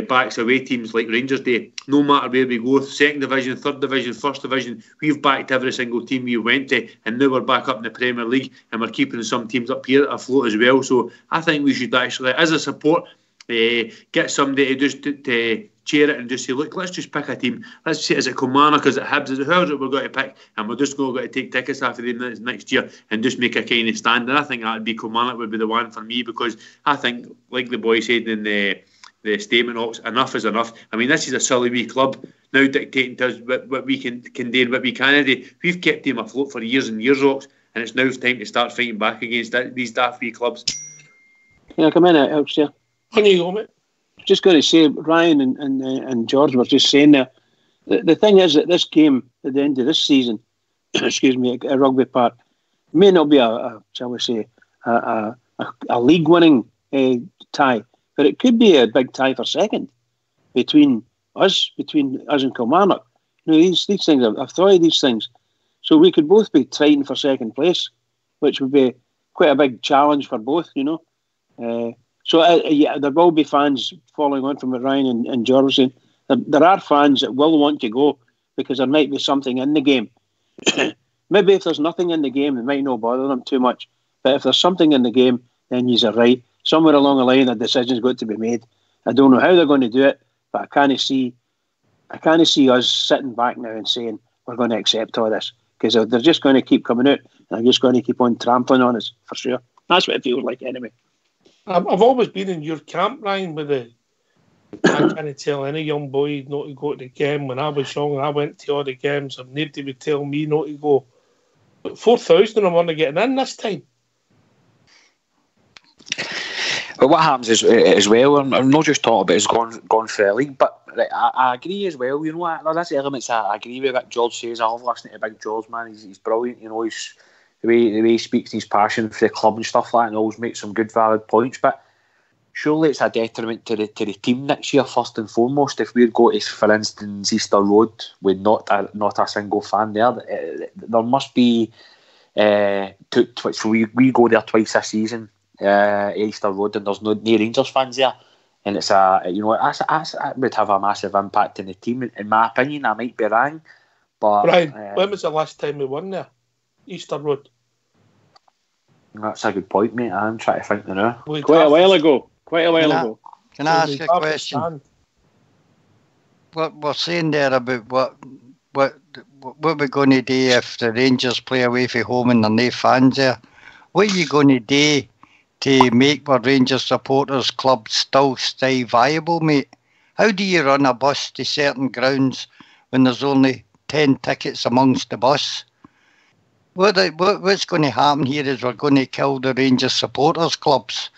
backs away teams like Rangers do. No matter where we go, second division, third division, first division, we've backed every single team we went to, and now we're back up in the Premier League, and we're keeping some teams up here afloat as well. So I think we should actually, as a support, get somebody to just to chair it and just say, look, let's just pick a team. Let's say, is it Kilmarnock, is it Hibs, is it whoever we're going to pick, and we're just going to take tickets after them next year and just make a kind of stand. And I think that'd be Kilmarnock would be the one for me, because I think, like the boy said in the statement, Ox, enough is enough. I mean, this is a silly wee club now dictating to us what we can do and what we can't do. We've kept him afloat for years and years, Ox, and it's now time to start fighting back against these daft wee clubs. Yeah, come in, Ox, yeah. On you go, mate. Just going to say, Ryan and George were just saying there, the thing is that this game at the end of this season, excuse me, a Rugby Park, may not be shall we say, a league-winning tie, but it could be a big tie for second between us and Kilmarnock. You know, these things, I've thought of these things. So we could both be fighting for second place, which would be quite a big challenge for both, you know. So there will be fans following on from what Ryan and George were saying. There are fans that will want to go because there might be something in the game. Maybe if there's nothing in the game, it might not bother them too much. But if there's something in the game, then you're right. Somewhere along the line, a decision's got to be made. I don't know how they're going to do it, but I can't see us sitting back now and saying we're going to accept all this, because they're just going to keep coming out and they're just going to keep on trampling on us for sure. That's what it feels like anyway. I've always been in your camp, Ryan, with I can't tell any young boy not to go to the game. When I was young, I went to all the games and nobody would tell me not to go. But 4,000 I'm only getting in this time. But what happens is as well, I'm not just talking about it's gone for a league, but right, I agree as well. You know, there's elements I agree with what George says. I love listening to Big George, man. He's brilliant. You know, he's the way he speaks, his passion for the club and stuff like that, and always makes some good, valid points. But surely it's a detriment to the team next year, first and foremost. If we go to, for instance, Easter Road with not a single fan there must be. So we go there twice a season. Easter Road, and there's no Rangers fans there, and it's that would have a massive impact in the team. In my opinion, I might be wrong, but Brian, when was the last time we won there? Easter Road. That's a good point, mate. I'm trying to think now. Quite a while ago. Can I ask a question? What we're saying there about what we're going to do if the Rangers play away from home and there are no fans there? What are you going to do to make our Rangers supporters club still stay viable, mate? How do you run a bus to certain grounds when there's only 10 tickets amongst the bus? what's going to happen here is we're going to kill the Rangers supporters clubs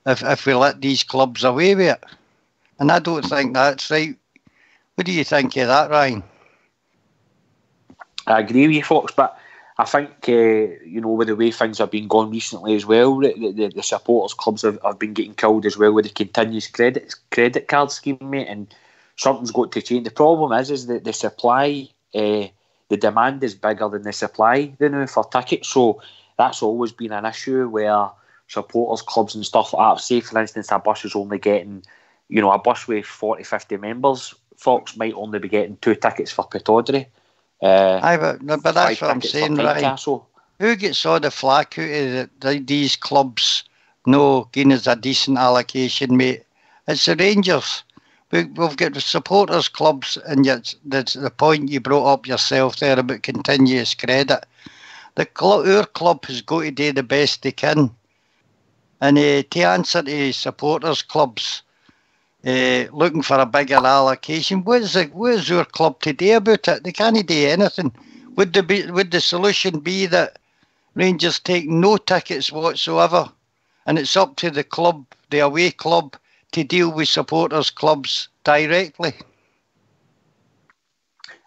if we let these clubs away with it. And I don't think that's right. What do you think of that, Ryan? I agree with you, Fox, but I think, with the way things have been going recently as well, the supporters clubs have been getting killed as well with the continuous credit card scheme, mate, and something's got to change. The problem is that the supply, the demand is bigger than the supply for tickets, so that's always been an issue where supporters clubs and stuff like that, say for instance a bus is only getting, a bus with 40, 50 members, Fox might only be getting 2 tickets for Pittodrie. But that's what I'm saying, right? Who gets all the flack out of these clubs no giving us a decent allocation, mate? It's the Rangers. We've got the supporters clubs, and yet that's the point you brought up yourself there about continuous credit. Our club has got to do the best they can. And to answer to supporters clubs looking for a bigger allocation, what is our club to do about it? They can't do anything. Would the solution be that Rangers take no tickets whatsoever, and it's up to the club, the away club, to deal with supporters clubs directly?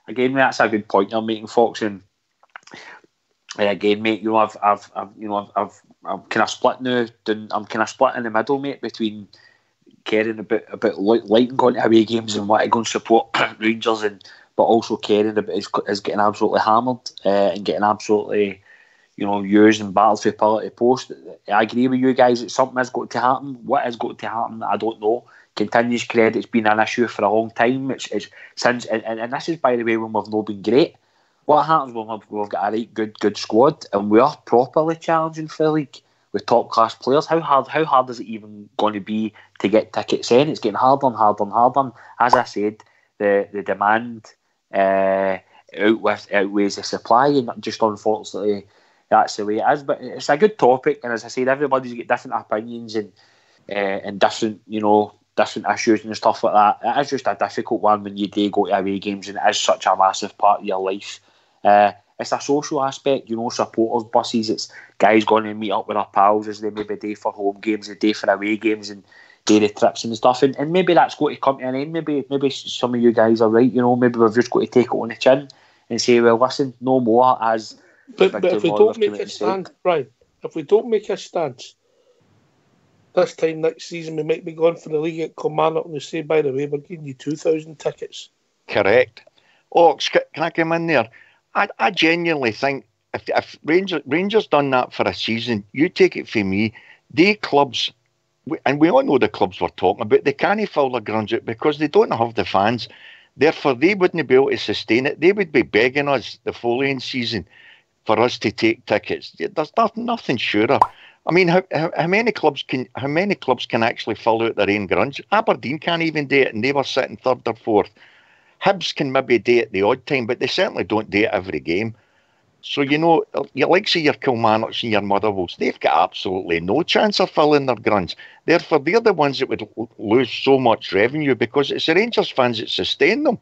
Again, that's a good point you're making, Fox. And again, mate, I've I'm kind of split now. I'm kind of split in the middle, mate, between caring about liking going to away games and wanting to go and support Rangers, but also caring about is getting absolutely hammered and getting absolutely used and battled for pillar to post. I agree with you guys that something has got to happen. What has got to happen, I don't know. Continuous credit's been an issue for a long time. It's since and this is, by the way, when we've not been great. What happens when we've got a right good squad and we are properly challenging for the league with top class players? How hard is it even going to be to get tickets in? It's getting harder and harder and harder. As I said, the demand outweighs the supply, and just unfortunately that's the way it is. But it's a good topic, and as I said, everybody's got different opinions and different different issues and stuff like that. It is just a difficult one when you do go to away games, and it is such a massive part of your life. It's a social aspect, supporters buses. It's guys going to meet up with our pals as they maybe do for home games, a day for away games, and do the trips and stuff. And maybe that's going to come to an end. Maybe some of you guys are right. Maybe we've just got to take it on the chin and say, well, listen, no more. But if we don't make a stand, Brian, if we don't make a stance, this time next season we might be going for the league at Kilmarnock and they say, by the way, we're giving you 2,000 tickets. Correct. Ox, can I come in there? I genuinely think if Rangers done that for a season, you take it from me, they clubs, and we all know the clubs we're talking about, they can't fill their grounds out because they don't have the fans. Therefore, they wouldn't be able to sustain it. They would be begging us the following season for us to take tickets. There's nothing surer. I mean, how many clubs can actually fill out their own grounds? Aberdeen can't even do it, and they were sitting third or fourth. Hibs can maybe do it the odd time, but they certainly don't do it every game. So, you like say your Kilmarnocks and your Motherwells, they've got absolutely no chance of filling their grounds. Therefore, they're the ones that would lose so much revenue because it's the Rangers fans that sustain them.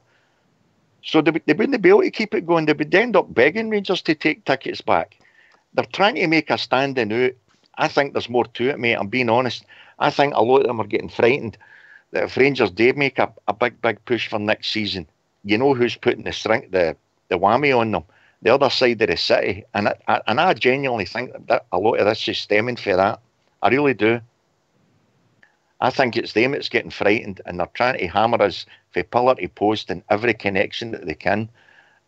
So they wouldn't be able to keep it going. They would end up begging Rangers to take tickets back. They're trying to make a standing out. I think there's more to it, mate. I'm being honest. I think a lot of them are getting frightened that if Rangers did make a big push for next season, you know who's putting the whammy on them? The other side of the city. And I genuinely think that a lot of this is stemming for that. I really do. I think it's them that's getting frightened and they're trying to hammer us for pillar to post in every connection that they can.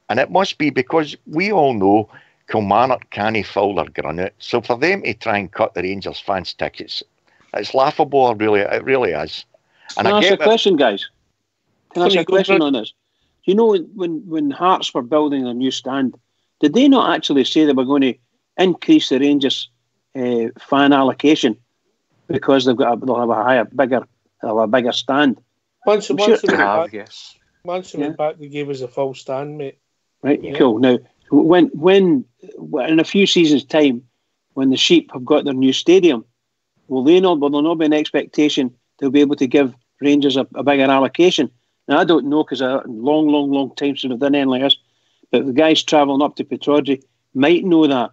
And it must be because we all know Kilmarnock can't fill their ground. So for them to try and cut the Rangers fans' tickets, it's laughable, it really is. And can I ask a question, guys? Can I ask a question on this? Do you know when Hearts were building a new stand, did they not actually say they were going to increase the Rangers fan allocation because they'll have a bigger stand? Once they went back, they gave us a full stand, mate. Right, yeah. Cool. Now, when in a few seasons' time, when the Sheep have got their new stadium, will there not be an expectation they'll be able to give Rangers a bigger allocation? Now, I don't know because a long time since I've done anything like this, but the guys travelling up to Pittodrie might know that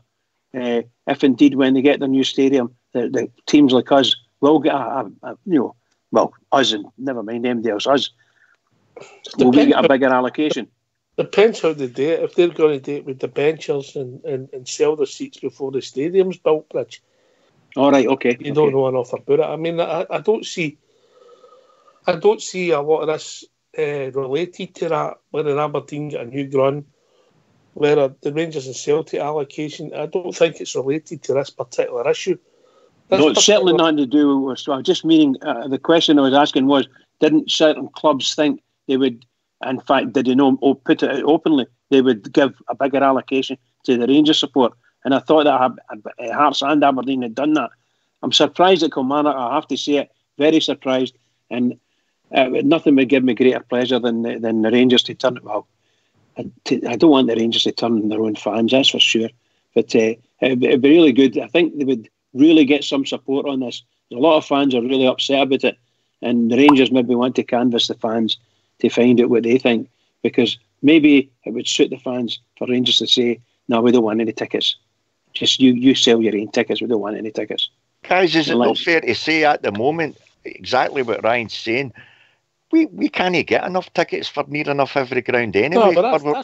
if indeed when they get their new stadium, the teams like us will get us and never mind anybody else, us will we get a bigger allocation. Depends how they do it. If they're going to do it with the benchers and sell the seats before the stadium's built, Bridge. All right, okay. You don't know enough about it. I mean, I don't see a lot of this related to that. Whether Aberdeen get a new ground, whether the Rangers and Celtic allocation, I don't think it's related to this particular issue. No, it's certainly nothing to do with. So I'm just meaning the question I was asking was: didn't certain clubs think they would? In fact, did you know? Put it out openly, they would give a bigger allocation to the Rangers support. And I thought that Hearts and Aberdeen had done that. I'm surprised at Kilmarnock. I have to say it, very surprised. And nothing would give me greater pleasure than the Rangers to turn. Well, I don't want the Rangers to turn on their own fans, that's for sure. But it'd be really good. I think they would really get some support on this. A lot of fans are really upset about it, and the Rangers maybe want to canvass the fans to find out what they think, because maybe it would suit the fans for Rangers to say, no, we don't want any tickets. Just you sell your own tickets, we don't want any tickets. Guys, is it not fair to say at the moment, exactly what Ryan's saying, we can't get enough tickets for near enough every ground anyway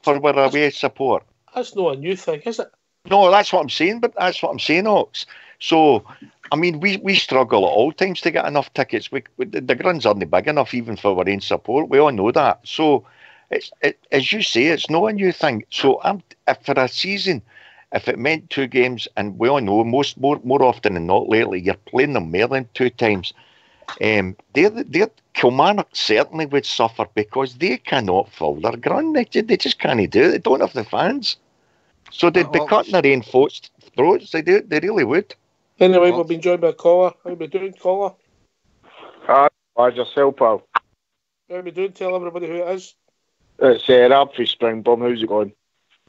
for our away support. That's not a new thing, is it? No, that's what I'm saying, Ox. So, I mean, we struggle at all times to get enough tickets. The grounds aren't big enough even for our own support. We all know that. So, as you say, it's not a new thing. So, if for a season, if it meant 2 games, and we all know more often than not lately, you're playing them more than 2 times. Kilmarnock certainly would suffer because they cannot fill their ground. They just can't do it. They don't have the fans. So they'd be cutting their own throats. They really would. Anyway, we've been joined by a caller. How we doing, caller? Hi, yourself, pal. How we doing? Tell everybody who it is. It's Rab for Springbum. How's it going?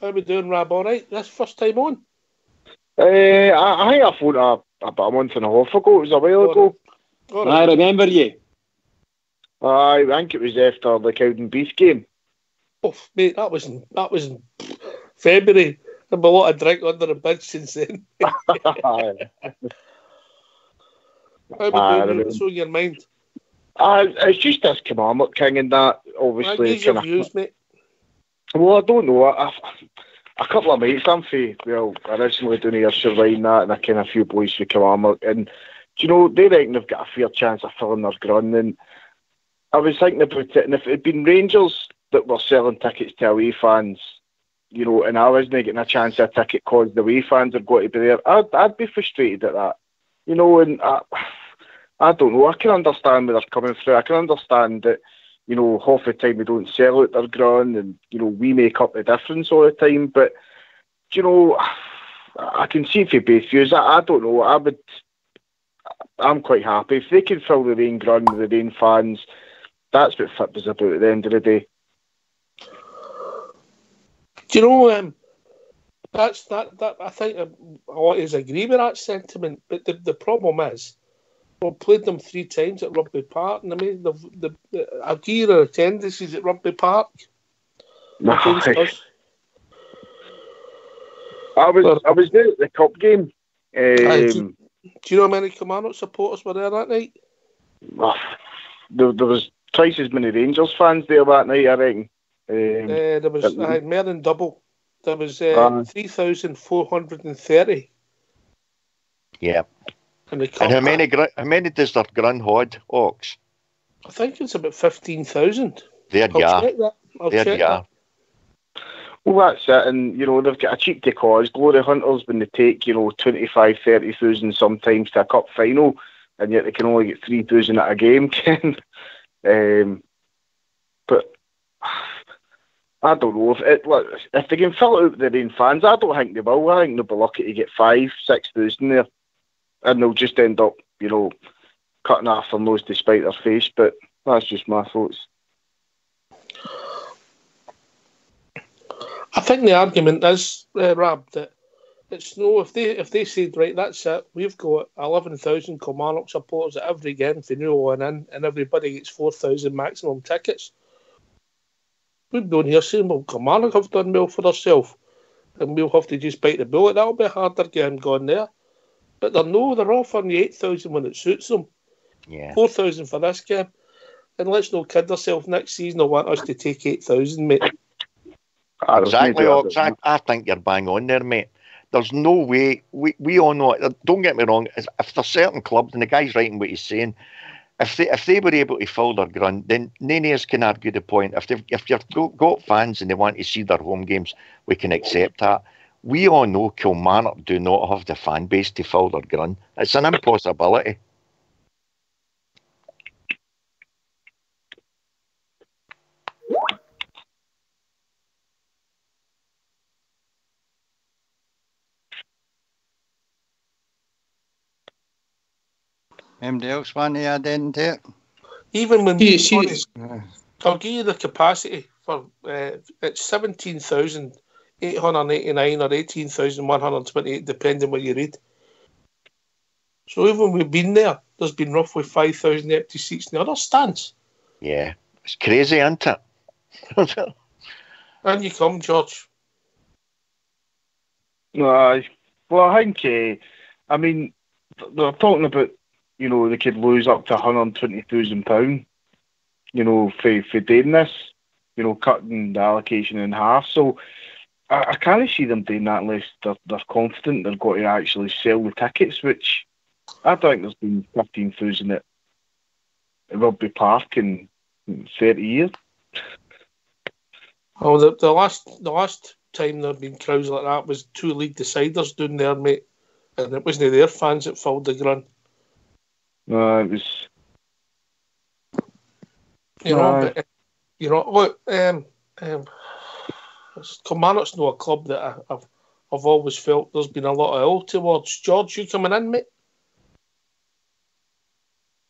How we doing, Rab? All right? This first time on? I think I phoned about a month and a half ago. It was a while ago. I remember you. I think it was after the Cowdenbeath game. Oh, mate, that was in February. I've had a lot of drink under the bridge since then. How we doing? What's on your mind? It's just this Kilmarnock King and that, obviously. What your views, mate? Well, I don't know. A couple of mates, originally doing Ayrshire Line that, and I ken a few boys from Kilmarnock, and do you know, they reckon they've got a fair chance of filling their ground. And I was thinking about it, and if it had been Rangers that were selling tickets to away fans, you know, and I wasn't getting a chance at a ticket because the away fans are going to be there, I'd be frustrated at that. You know, and I don't know. I can understand where they're coming through. I can understand that, you know, half the time they don't sell out their ground, and, you know, we make up the difference all the time. But, you know, I can see for both views. I don't know. I'm quite happy. If they can fill their own ground with their own fans, that's what football's about at the end of the day. Do you know, that's that I think a lot of us agree with that sentiment, but the problem is, we've played them 3 times at Rugby Park, and I mean, I'll give you the attendances at Rugby Park. I was there at the cup game. Do you know how many Kilmarnock supporters were there that night? There was twice as many Rangers fans there that night, I reckon. There was more than double. There was 3,430. Yeah. And how many does their ground hold, Ox? I think it's about 15,000. There you are. There you are. Well, that's it. And, you know, they've got a cheap cause. Glory Hunters, when they take, you know, 25,000, 30,000 sometimes to a cup final, and yet they can only get 3,000 at a game, Ken. But I don't know. If they can fill it out with their own fans, I don't think they will. I think they'll be lucky to get 5,000, 6,000 there. And they'll just end up, you know, cutting off their nose to spite their face. But that's just my thoughts. I think the argument is, Rab, that it's no, if they said, right, that's it, we've got 11,000 Kilmarnock supporters at every game for New One in, and everybody gets 4,000 maximum tickets. We'd be on here saying, well, Kilmarnock have done well for themselves. and we'll have to just bite the bullet. That'll be a harder game going there. But they're offering you 8,000 when it suits them. Yeah. 4,000 for this game. And let's not kid ourselves, next season they'll want us to take 8,000, mate. Exactly, Ox. I think you're bang on there, mate. There's no way, we all know it. Don't get me wrong, if there's certain clubs, and the guy's writing what he's saying, if they were able to fill their ground, then none of us can argue the point. If you've got fans and they want to see their home games, we can accept that. We all know Kilmarnock do not have the fan base to fill their ground. It's an impossibility. Anybody else want to add into it? Even when I'll give you the capacity for it's 17,889 or 18,128, depending what you read. So even we've been there, there's been roughly 5,000 empty seats in the other stands. Yeah, it's crazy, isn't it? And you come, George. No, well, I think, I mean, they're talking about, you know, they could lose up to £120,000, you know, for doing this, you know, cutting the allocation in half. So I can't see them doing that unless they're confident they're going to actually sell the tickets, which I think there's been 15,000 at Rugby Park in 30 years. Oh, the last time there have been crowds like that was 2 league deciders down there, mate, and it wasn't their fans that filled the ground. No, it was. Look, Kilmarnock's not a club that I've always felt there's been a lot of ill towards. George, you coming in, mate?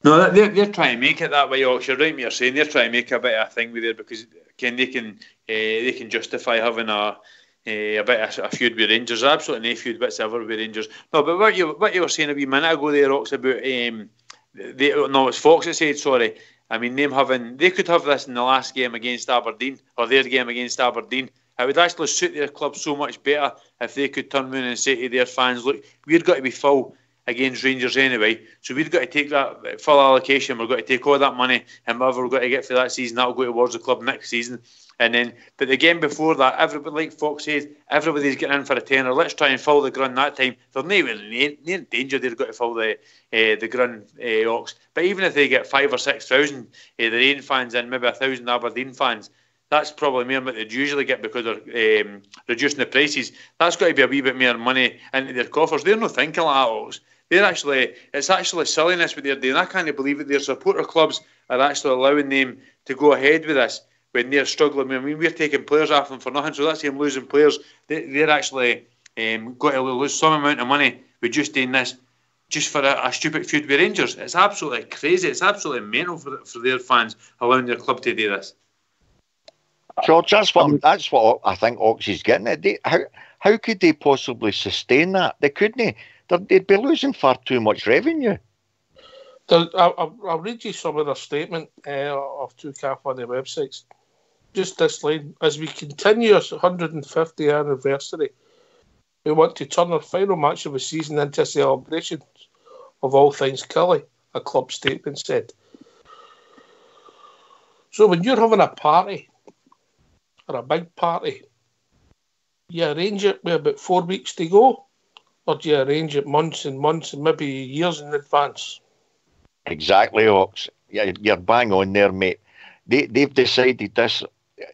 No, they're trying to make it that way, Ox. You're right what you're saying. They're trying to make a bit of a thing with it because they can justify having a bit of a feud with Rangers. Absolutely no feud whatsoever with Rangers. No, but what you were saying a wee minute ago there, Ox, about it's Fox that said, sorry. I mean, they could have this in the last game against Aberdeen, or their game against Aberdeen. It would actually suit their club so much better if they could turn around and say to their fans, look, we've got to be full against Rangers anyway, so we've got to take that full allocation, we've got to take all that money, and whatever we've got to get for that season, that'll go towards the club next season. And then, but the game before that, everybody, like Fox says, everybody's getting in for a tenner. Let's try and fill the ground that time. They're not in danger. They've got to fill the ground, Ox. But even if they get 5,000 or 6,000 the Rain fans and maybe 1,000 Aberdeen fans, that's probably more than what they'd usually get because they're reducing the prices. That's got to be a wee bit more money into their coffers. They're not thinking like that, Ox. It's actually silliness what they're doing. I can't believe that their supporter clubs are actually allowing them to go ahead with this when they're struggling. I mean, we're taking players off them for nothing, so that's them losing players. They're actually got to lose some amount of money with just doing this, just for a stupid feud with Rangers. It's absolutely crazy. It's absolutely mental for their fans allowing their club to do this. George, that's what I think Oxy's getting at. How could they possibly sustain that? They couldn't. They'd be losing far too much revenue. I'll read you some of their statement of 2CAF on their websites. Just this line: as we continue our 150th anniversary, we want to turn our final match of the season into a celebration of all things Killie, a club statement said. So when you're having a party, or a big party, you arrange it with about 4 weeks to go, or do you arrange it months and months and maybe years in advance? Exactly, Ox. You're bang on there, mate. They've decided this,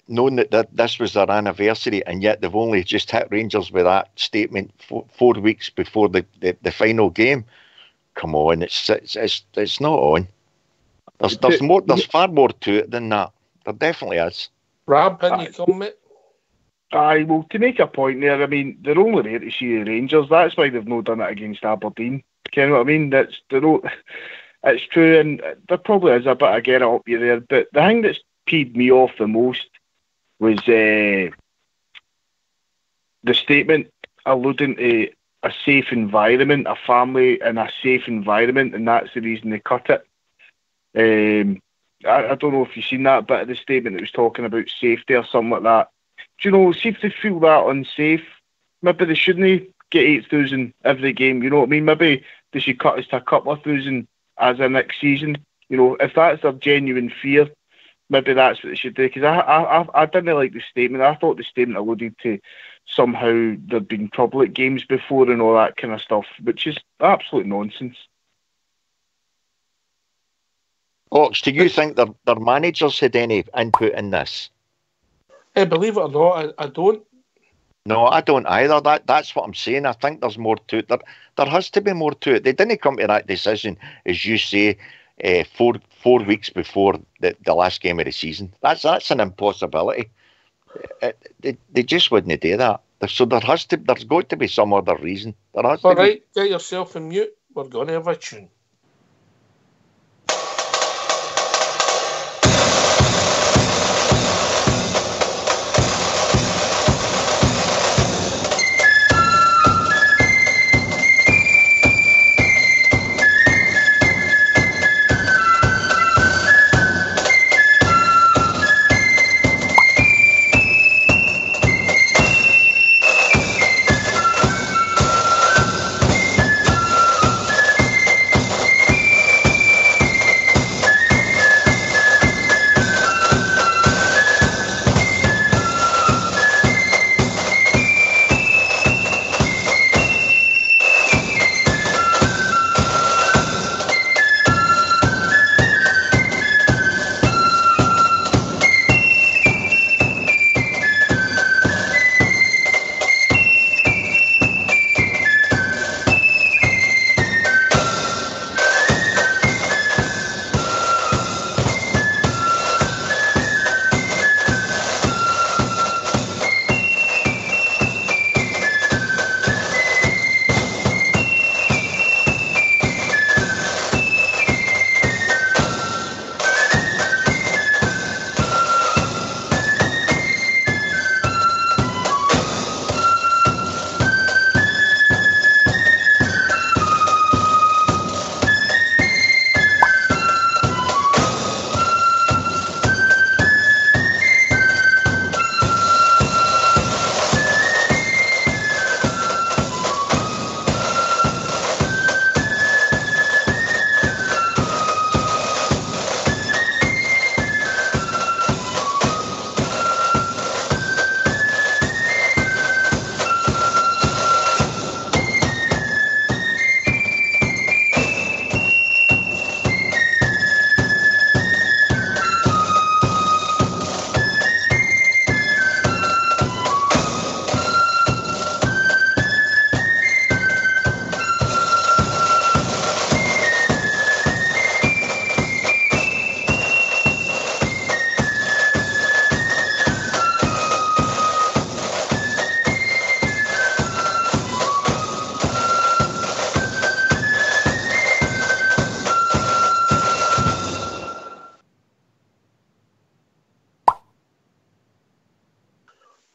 knowing that this was their anniversary, and yet they've only just hit Rangers with that statement 4 weeks before the final game. Come on, it's not on. There's far more to it than that. There definitely is. Rab, can you come, mate? Aye, well, to make a point there, I mean, they're only there to see the Rangers. That's why they've not done it against Aberdeen. You know what I mean? It's true, and there probably is a bit of get up you there. But the thing that's peed me off the most was the statement alluding to a safe environment, a family in a safe environment, and that's the reason they cut it. I don't know if you've seen that bit of the statement that was talking about safety or something like that. Do you know, see if they feel that unsafe maybe they shouldn't get 8,000 every game. You know what I mean? Maybe they should cut us to a couple of thousand as a next season. You know, if that's their genuine fear, maybe that's what they should do. Because I didn't like the statement. I thought the statement alluded to somehow there'd been public games before and all that kind of stuff, which is absolute nonsense. Ox, do you think their managers had any input in this? Believe it or not, I don't. No, I don't either. That's what I'm saying. I think there's more to it. There has to be more to it. They didn't come to that decision, as you say, 4 weeks before the last game of the season. That's an impossibility. They just wouldn't do that. So there's got to be some other reason. All right, get yourself in mute. We're going to have a tune.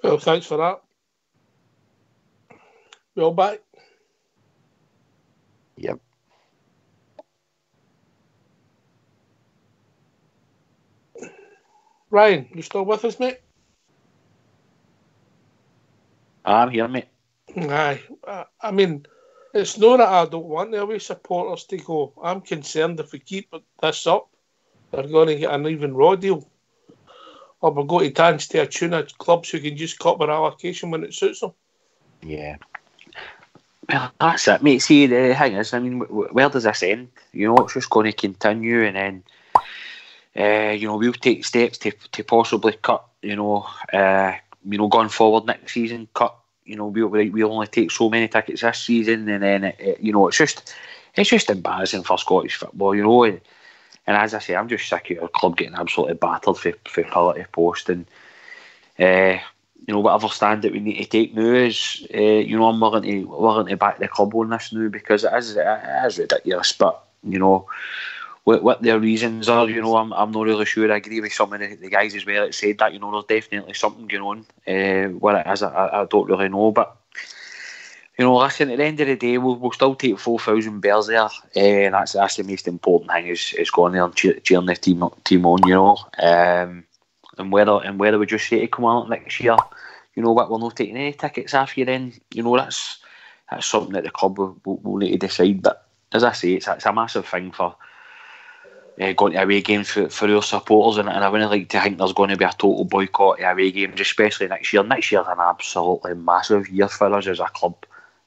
Well, thanks for that. We all back? Yep. Ryan, you still with us, mate? I'm here, mate. Aye. I mean, it's not that I don't want the away supporters to go. I'm concerned if we keep this up, they're going to get an even raw deal. Or we'll go to dance to a tune of clubs who can just cut their allocation when it suits them. Yeah. Well, that's it, mate. See, the thing is, I mean, where does this end? You know, it's just going to continue, and then, you know, we'll take steps to possibly cut, going forward next season, cut. You know, we'll only take so many tickets this season, and then, it's just embarrassing for Scottish football, you know. And as I say, I'm just sick of our club getting absolutely battered for pillar to post. And, whatever stand that we need to take now is, I'm willing to back the club on this now, because it is ridiculous. But, what their reasons are, I'm not really sure. I agree with some of the guys as well that said that, there's definitely something going on. What it is, I don't really know. But, listen, at the end of the day, we'll still take 4,000 bears there, and that's the most important thing, is going there and cheering the team on, and whether we just say to come on next year, you know what, we're not taking any tickets off you then. You know, that's something that the club will need to decide. But as I say, it's a massive thing for going to away games for our supporters, and I wouldn't like to think there's going to be a total boycott of away games, especially next year. Next year's an absolutely massive year for us as a club.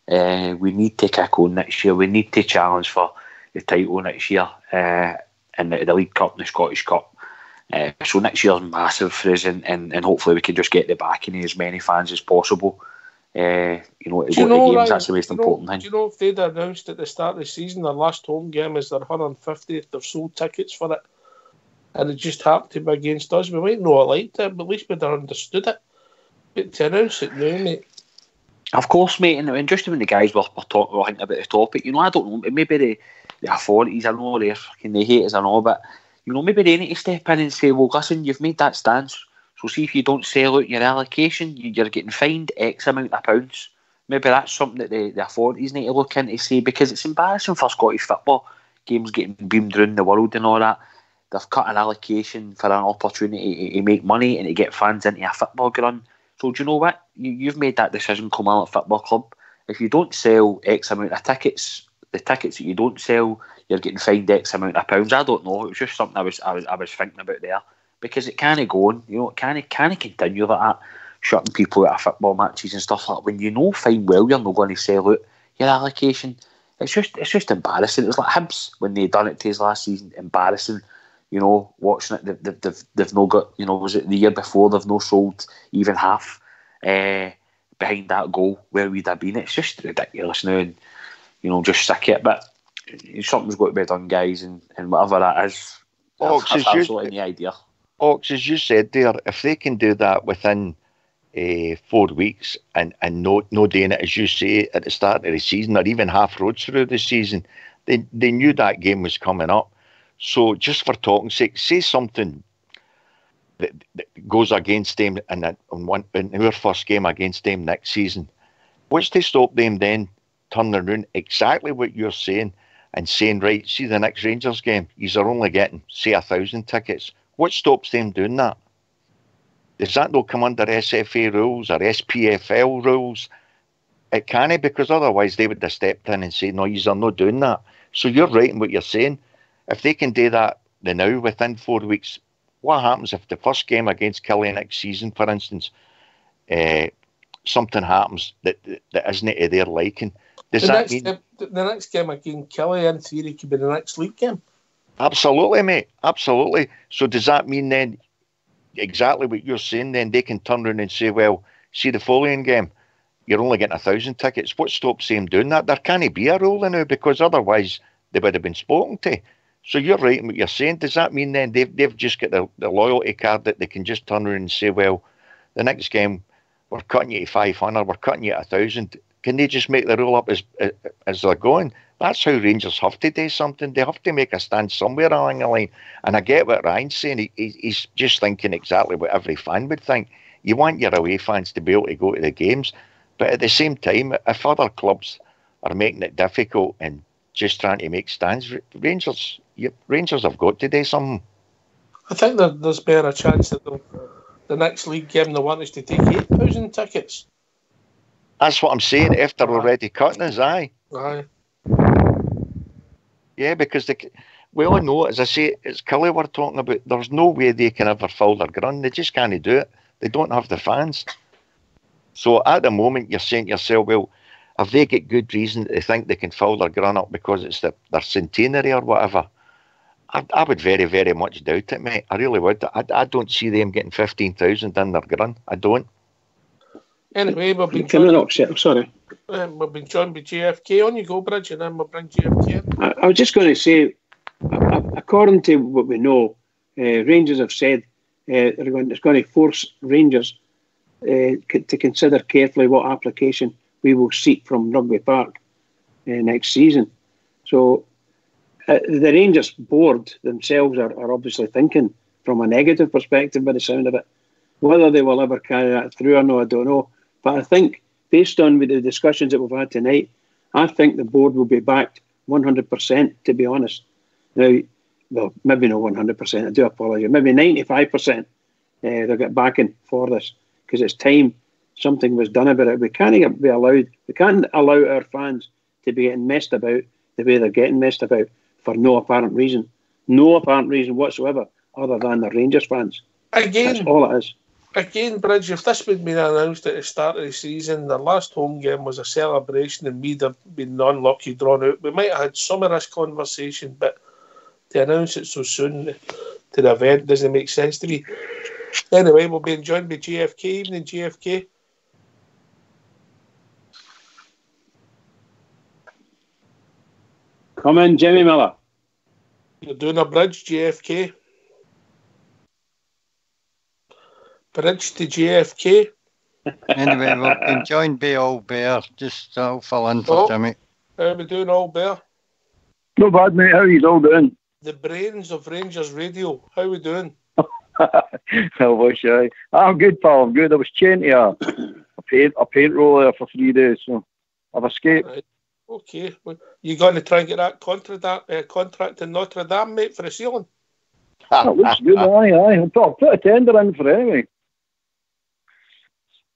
We need to kick on next year. We need to challenge for the title next year, in the League Cup and the Scottish Cup. So next year's massive for us, and hopefully we can just get the backing of as many fans as possible. To go to the games, Ryan, that's the most important thing. Do you know if they'd announced at the start of the season their last home game is their 150th, they've sold tickets for it, and it just happened to be against us, we might not have liked it, but at least we'd have understood it. But to announce it now, mate. Of course, mate, and just when the guys were thinking about the topic, I don't know, maybe the authorities, I know they're fucking the haters and all, but maybe they need to step in and say, well, listen, you've made that stance. So see if you don't sell out your allocation, you're getting fined X amount of pounds. Maybe that's something that the authorities need to look into, say, because it's embarrassing for Scottish football. Games getting beamed around the world and all that. They've cut an allocation for an opportunity to make money and to get fans into a football ground. So do you know what? You've made that decision, Kilmarnock Football Club. If you don't sell X amount of tickets, the tickets that you don't sell, you're getting fined X amount of pounds. I don't know. It was just something I was thinking about there. Because it can't go on, it can't continue like that, shutting people out of football matches and stuff like that. When you know fine well you're not going to sell out your allocation, it's just embarrassing. It was like Hibs when they done it to us last season, embarrassing. Watching it, they've not got, was it the year before, they've not sold even half behind that goal where we'd have been. It's just ridiculous now, and just sick it. But something's got to be done, guys, and whatever that is, that's absolutely any idea. Ox, as you said there, if they can do that within 4 weeks and no doing it, as you say, at the start of the season or even half roads through the season, they knew that game was coming up. So just for talking's sake, say something that goes against them in our first game against them next season. What's to stop them then turning around exactly what you're saying and saying, right, see the next Rangers game, you're only getting, say, 1,000 tickets. What stops them doing that? Does that not come under SFA rules or SPFL rules? It can't, because otherwise they would have stepped in and said, no, you're not doing that. So you're right in what you're saying. If they can do that now within 4 weeks, what happens if the first game against Killie next season, for instance, something happens that isn't to their liking? Does that mean the next game against Killie, in theory, could be the next league game? Absolutely, mate. Absolutely. So does that mean then exactly what you're saying? Then they can turn around and say, well, see the following game, you're only getting 1,000 tickets. What stops them doing that? There can't be a rule now, because otherwise they would have been spoken to. So you're right in what you're saying. Does that mean then they've just got the loyalty card that they can just turn around and say, well, the next game we're cutting you to 500, we're cutting you to 1,000. Can they just make the rule up as they're going? That's how Rangers have to do something. They have to make a stand somewhere along the line. And I get what Ryan's saying. He's just thinking exactly what every fan would think. You want your away fans to be able to go to the games. But at the same time, if other clubs are making it difficult and just trying to make stands, Rangers have got to do something. I think there's better a chance that the next league game they want us to take 8,000 tickets. That's what I'm saying. If they're already cutting us, aye. Yeah, because we all know, as I say, it's Killie we're talking about. There's no way they can ever fill their ground. They just can't do it. They don't have the fans. So at the moment, you're saying to yourself, well, if they get good reason to think they can fill their ground up because it's their centenary or whatever, I would very, very much doubt it, mate. I really would. I don't see them getting 15,000 in their ground. I don't. Anyway, we've been joined by JFK. On you go, Bridge, and then we'll bring JFK in. I was just going to say, according to what we know, Rangers have said it's going to force Rangers to consider carefully what application we will seek from Rugby Park next season. So the Rangers board themselves are obviously thinking from a negative perspective by the sound of it. Whether they will ever carry that through or no, I don't know. But I think, based on the discussions that we've had tonight, I think the board will be backed 100%, to be honest. Now, well, maybe not 100%, I do apologise. Maybe 95% they'll get backing for this, because it's time something was done about it. We can't allow our fans to be getting messed about the way they're getting messed about for no apparent reason whatsoever, other than the Rangers fans. Again, that's all it is. Again, Bridge, if this had been announced at the start of the season, the last home game was a celebration and we'd have been unlucky drawn out, we might have had some of this conversation, but to announce it so soon to the event doesn't make sense to me. Anyway, we'll be joined by GFK. Evening, GFK. Come in, Jimmy Miller. You're doing a bridge, GFK. Bridge to GFK. Anyway, we've been joined by All Bear. Just I'll fill in for Jimmy. How are we doing, All Bear? Not bad, mate. How are you all doing? The brains of Rangers Radio. How are we doing? I wish I. I'm good, pal. I'm good. I was chained to a paint roller for 3 days, so I've escaped. Right. Okay. Well, you going to try and get that contract in Notre Dame, mate, for a ceiling? That looks good. Aye. I'll put a tender in for it anyway.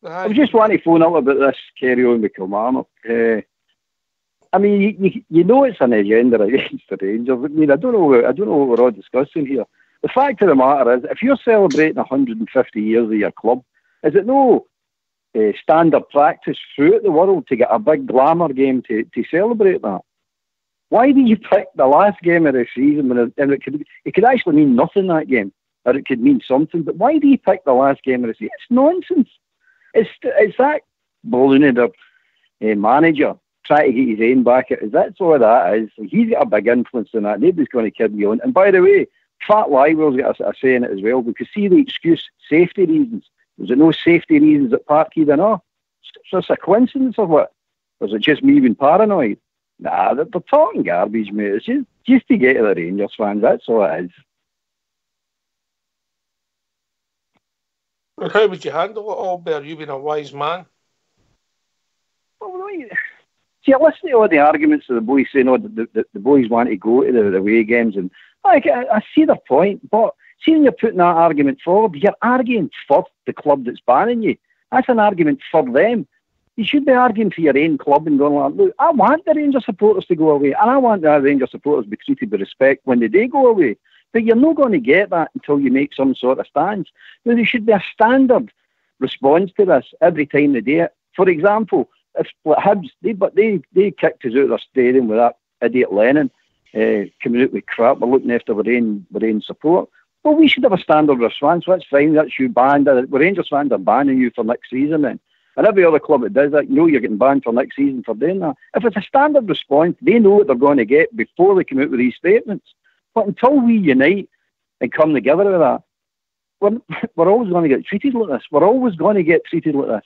I was just wanting to phone up about this carry on with Kilmarnock. I mean, you know it's an agenda against the Rangers. I mean, I don't know what we're all discussing here. The fact of the matter is, if you're celebrating 150 years of your club, is it no standard practice throughout the world to get a big glamour game to celebrate that? Why do you pick the last game of the season when it could actually mean nothing, that game, or it could mean something? But why do you pick the last game of the season? It's nonsense. It's that ballooned manager trying to get his aim back. That's all that is. He's got a big influence in that. Nobody's going to kid me on. And by the way, Fat Lywell's got a say in it as well, because see the excuse, safety reasons. Was it no safety reasons at Parkhead and all? So it's a coincidence or what? Was it just me being paranoid? Nah, they're talking garbage, mate. It's just to get to the Rangers fans. That's all it is. And how would you handle it all, Bear? You've been a wise man. Well, see, I listen to all the arguments of the boys saying, the boys want to go to the away games, and I see their point, but see when you're putting that argument forward, you're arguing for the club that's banning you. That's an argument for them. You should be arguing for your own club and going like, look, I want the Rangers supporters to go away, and I want the Rangers supporters to be treated with respect when they do go away. But you're not going to get that until you make some sort of stance. Now, there should be a standard response to this every time they do it. For example, if Hibs, they kicked us out of their stadium with that idiot Lennon coming out with crap, we're looking after our own support. Well, we should have a standard response. That's fine. That's you banned. Rangers fans are banning you for next season then. And every other club that does that, you know you're getting banned for next season for doing that. If it's a standard response, they know what they're going to get before they come out with these statements. But until we unite and come together with that, we're always going to get treated like this. We're always going to get treated like this.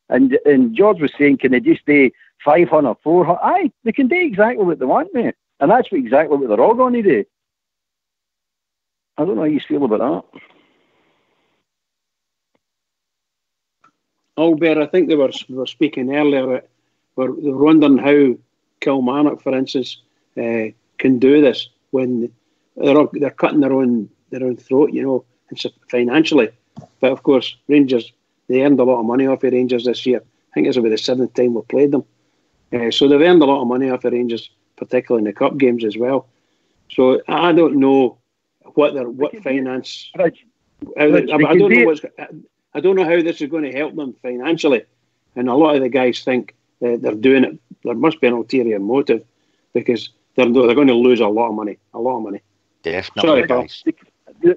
And George was saying, can they just do 500, 400? Aye, they can do exactly what they want, mate. And that's exactly what they're all going to do. I don't know how you feel about that. Albert, I think they were speaking earlier that they were wondering how Kilmarnock, for instance, can do this when they're cutting their own throat, you know, financially. But of course, Rangers, they earned a lot of money off the Rangers this year. I think it's about the 7th time we've played them. So they've earned a lot of money off the Rangers, particularly in the cup games as well. So I don't know what finance. I don't know how this is going to help them financially, and a lot of the guys think that they're doing it. There must be an ulterior motive because they're going to lose a lot of money. Definitely. Sorry,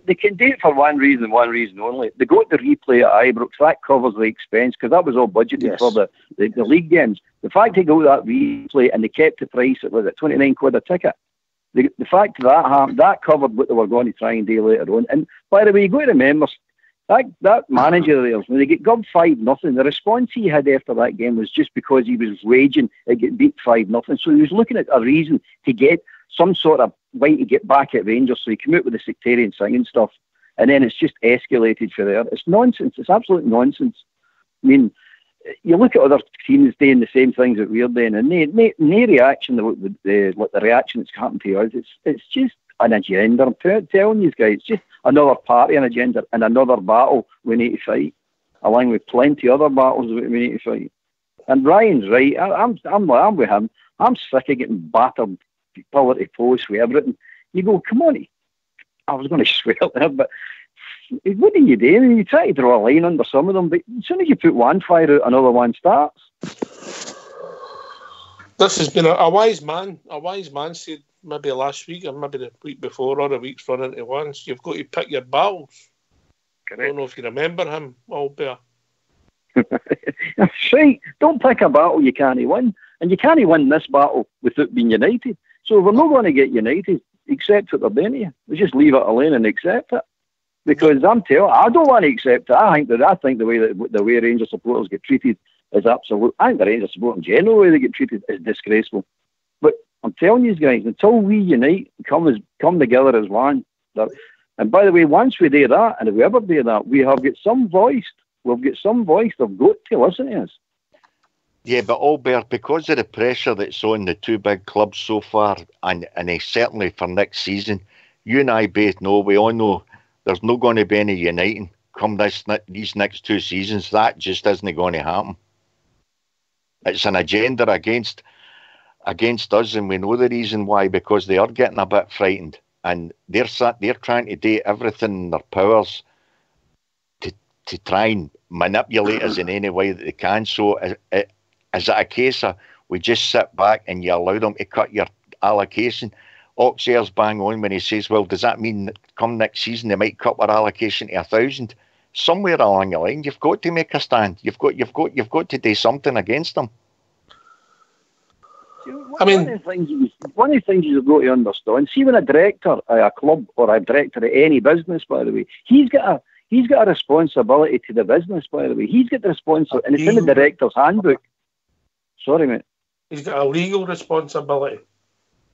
they can do it for one reason only. They go to the replay at Ibrox. That covers the expense because that was all budgeted for the league games. The fact they go to that replay and they kept the price at, was it, 29 quid a ticket? The fact that happened, that covered what they were going to try and do later on. And by the way, you got to remember, that manager of theirs, when they get gubbed 5-0, the response he had after that game was just because he was raging at getting beat 5-0. So he was looking at a reason to get some sort of way to get back at Rangers. So he came out with the sectarian singing stuff. And then it's just escalated for there. It's nonsense. It's absolute nonsense. I mean, you look at other teams doing the same things that we're doing, and no reaction, the reaction that's happened to us, it's just an agenda. I'm telling you guys, it's just another party, an agenda, and another battle we need to fight. along with plenty other battles that we need to fight. And Ryan's right. I'm with him. I'm sick of getting battered pillar to post with everything. You go, come on. I was going to swear there, but what do you do? I mean, you try to draw a line under some of them, but as soon as you put one fire out, another one starts. This has been a wise man. A wise man said maybe last week or maybe the week before or the week's run into once. You've got to pick your battles. Correct. I don't know if you remember him, Albert. That's right. Don't pick a battle you can't win. And you can't win this battle without being united. So we're not going to get united, accept what they're doing to you. We just leave it alone and accept it. Because I'm telling you, I don't want to accept it. I think the way Rangers supporters get treated is absolute. I think the Rangers supporters in general, the way they get treated is disgraceful. But I'm telling you guys, until we unite, come together as one. And by the way, once we do that, and if we ever do that, we have got some voice. We've got some voice. They've got to listen to us. Yeah, but Albert, because of the pressure that's on the two big clubs so far, and certainly for next season, you and I both know, we all know, there's not going to be any uniting come these next 2 seasons. That just isn't going to happen. It's an agenda against us, and we know the reason why, because they are getting a bit frightened, and they're trying to do everything in their powers to try and manipulate us in any way that they can. So is it a case of we just sit back and you allow them to cut your allocation? Oxair's bang on when he says, well, does that mean that come next season they might cut our allocation to 1,000? Somewhere along the line, you've got to make a stand. You've got to do something against them. I mean, one of the things you've got to understand, see when a director of a club or a director of any business, by the way, he's got a responsibility to the business, by the way. He's got the responsibility, and it's in the director's handbook. Sorry, mate. He's got a legal responsibility.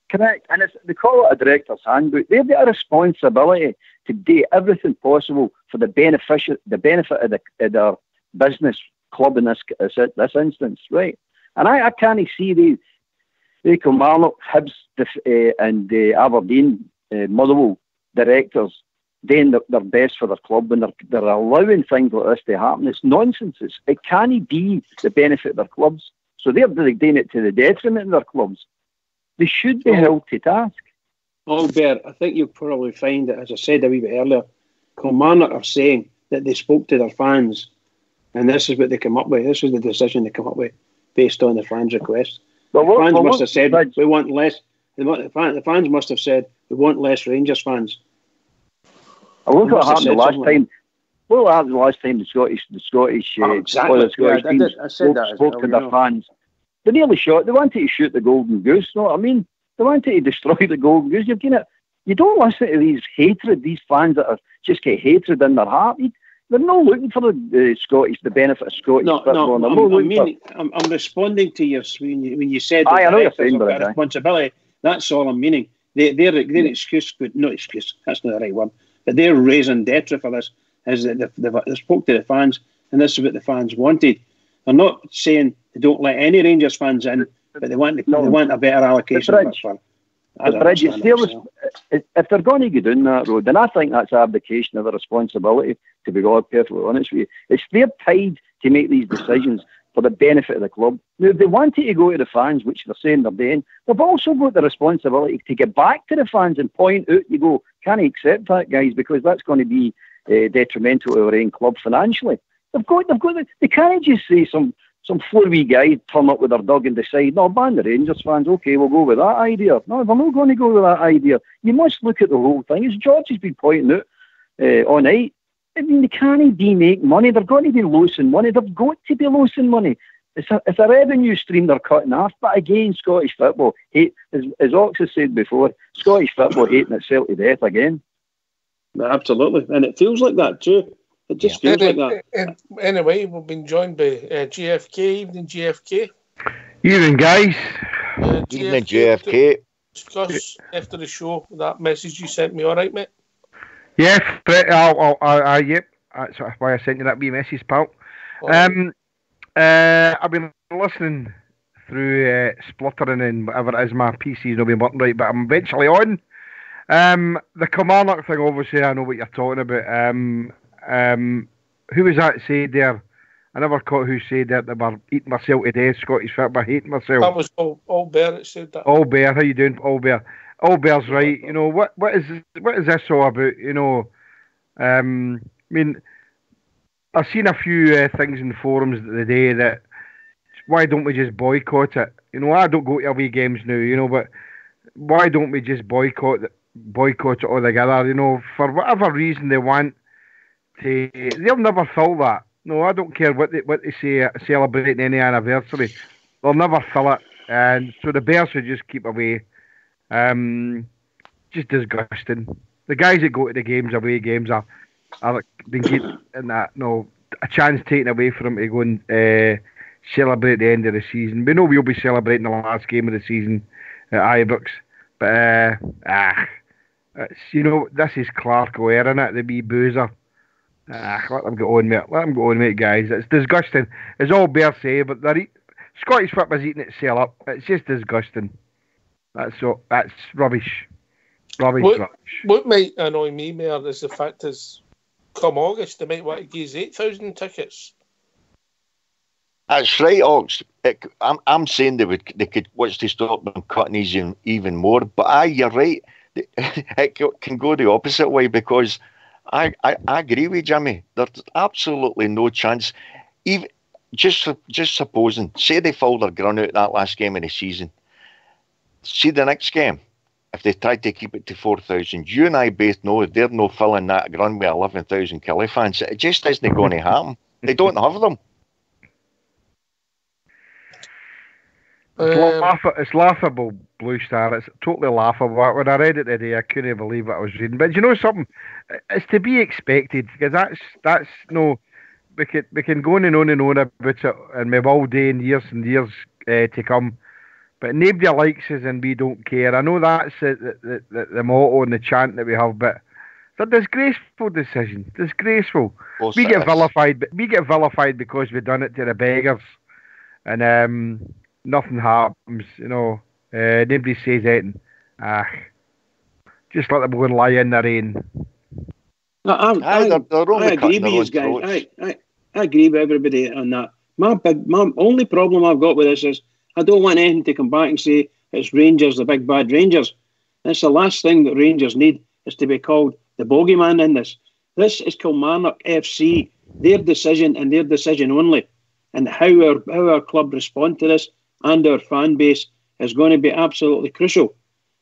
Correct, and they call it a director's handbook. They've got a responsibility to do everything possible for the benefit of their business club in this instance, right? And I can't see the Kilmarnock, Hibs, and Aberdeen, Motherwell directors doing their best for their club, and they're allowing things like this to happen. It's nonsense. It can't be the benefit of their clubs. So they're doing it to the detriment of their clubs. They should be held to task. Albert, I think you'll probably find that, as I said a wee bit earlier, Kilmarnock are saying that they spoke to their fans, and this is what they come up with. This was the decision they come up with based on the fans' request. The fans must have said we want less. The fans must have said we want less Rangers fans. I look at what happened the last time. Well, what happened the last time the Scottish teams spoke to their fans. They nearly shot. They wanted to shoot the Golden Goose. You know what I mean? They wanted to destroy the Golden Goose. You've seen it. You don't listen to these fans that are just get hatred in their heart. They're not looking for the benefit of Scottish football. I'm responding to your when you said I know you're saying that responsibility. That's all I'm meaning. Their excuse, not excuse. That's not the right one. But their raison d'etre for this is that they spoke to the fans, and this is what the fans wanted. They're not saying they don't let any Rangers fans in, but they want a better allocation. If they're going to go down that road, then I think that's abdication of their responsibility, to be perfectly honest with you. It's their tide to make these decisions for the benefit of the club. Now, if they wanted to go to the fans, which they're saying they're doing, they've also got the responsibility to get back to the fans and point out, you go, can't accept that, guys, because that's going to be detrimental to our own club financially. They can't just say some four wee guy turn up with their dog and decide, no, ban the Rangers fans, okay, we'll go with that idea. No, they're not going to go with that idea. You must look at the whole thing. As George has been pointing out all night, I mean, they can't make money. They're going to be losing money. They've got to be losing money. It's a revenue stream they're cutting off. But again, Scottish football, as Ox has said before, Scottish football hating itself to death again. Absolutely. And it feels like that too. It just feels like that. Anyway, we've been joined by GFK. Evening, GFK. Evening, guys. Evening, GFK. Discuss after the show that message you sent me. All right, mate? Yes, yep. That's why I sent you that wee message, pal. I've been listening through spluttering and whatever it is. My PC's not been working right, but I'm eventually on. The Kilmarnock thing, obviously, I know what you're talking about. who was that said there? I never caught who said that they were eating myself to death, Scottish football, hating myself. That was all Bear that said that. All Bear, how you doing, All Bear? All Bear's right. You know, what is this all about? You know, I mean, I've seen a few things in forums today that why don't we just boycott it? You know, I don't go to away games now, you know, but why don't we just boycott it altogether? You know, for whatever reason they want to, they'll never fill that. No, I don't care what they say celebrating any anniversary. They'll never fill it, and so the Bears should just keep away. Just disgusting. The guys that go to the games, away games, are been getting that a chance taken away from them to go and celebrate the end of the season. We know we'll be celebrating the last game of the season at Ibrox, but it's, you know, this is Clark O'Hare, isn't it? The wee boozer. Let them get on with it. Let them go on with it, guys. It's disgusting. It's all Bears say, but Scottish football's eating itself up. It's just disgusting. That's rubbish. Rubbish. What might annoy me more is the fact is, come August, they might want to give us 8,000 tickets. That's right, Ox. I'm saying they could watch to stop them cutting these even more. But you're right. It can go the opposite way, because I agree with Jimmy. There's absolutely no chance. Even just supposing, say they fouled their ground out that last game of the season. See the next game, if they tried to keep it to 4,000, you and I both know they're no filling that ground with 11,000 Killie fans. It just isn't going to happen. They don't have them. It's laughable, Blue Star. It's totally laughable. When I read it today, I couldn't believe what I was reading. But you know something? It's to be expected, because that's no. We can go on and on about it, and we've all day and years to come. But nobody likes us, and we don't care. I know that's the motto and the chant that we have, but it's a disgraceful decision. Disgraceful. We get vilified. We get vilified because we've done it to the beggars, and nothing happens. You know, nobody says anything. Just let them go and lie in the rain. No, I agree with you guys. I agree with everybody on that. My only problem I've got with this is I don't want anything to come back and say it's Rangers, the big bad Rangers. That's the last thing that Rangers need, is to be called the bogeyman in this. This is Kilmarnock FC, their decision and their decision only. And how our club respond to this and our fan base is going to be absolutely crucial.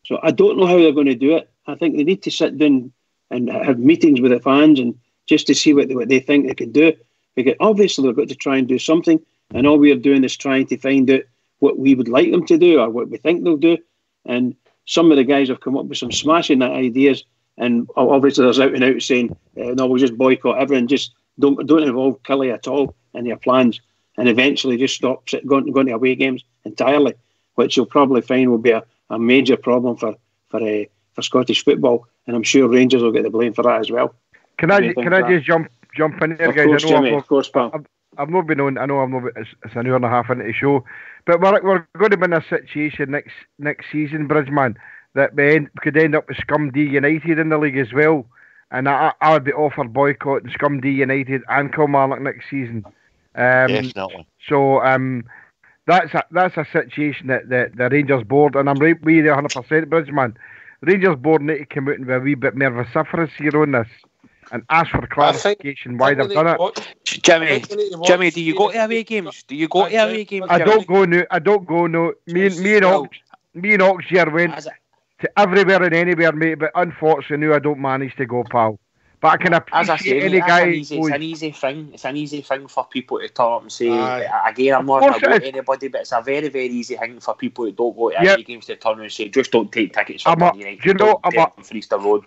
So I don't know how they're going to do it. I think they need to sit down and have meetings with the fans and just to see what they think they can do. Because obviously they've got to try and do something, and all we are doing is trying to find out what we would like them to do or what we think they'll do. And some of the guys have come up with some smashing ideas, and obviously there's out and out saying, no, we'll just boycott everyone, just don't involve Killie at all in your plans, and eventually just stop going to away games entirely, which you'll probably find will be a major problem for Scottish football, and I'm sure Rangers will get the blame for that as well. Can I just jump in there, guys? Course, Jimmy, of course, pal. I've not been on. I know I'm not. It's an hour and a half into the show, but we're going to be in a situation next season, Bridgeman, that we could end up with Scumdee United in the league as well, and I would be all for boycotting Scumdee United and Kilmarnock next season. Definitely. So that's a situation that the Rangers board, and I'm right with you 100%, Bridgeman. Rangers board need to come out and be a wee bit more vociferous here on this and ask for clarification why they've done it. Jimmy, do you go to away games? I don't go no. Me and Ox here went to everywhere and anywhere, mate, but unfortunately now I don't manage to go, pal. But I can appreciate any guy. It's an easy thing. It's an easy thing for people to turn up and say. Again, I'm not going to go to anybody, but it's a very, very easy thing for people who don't go to any games to turn and say, just don't take tickets from United. From Easter Road.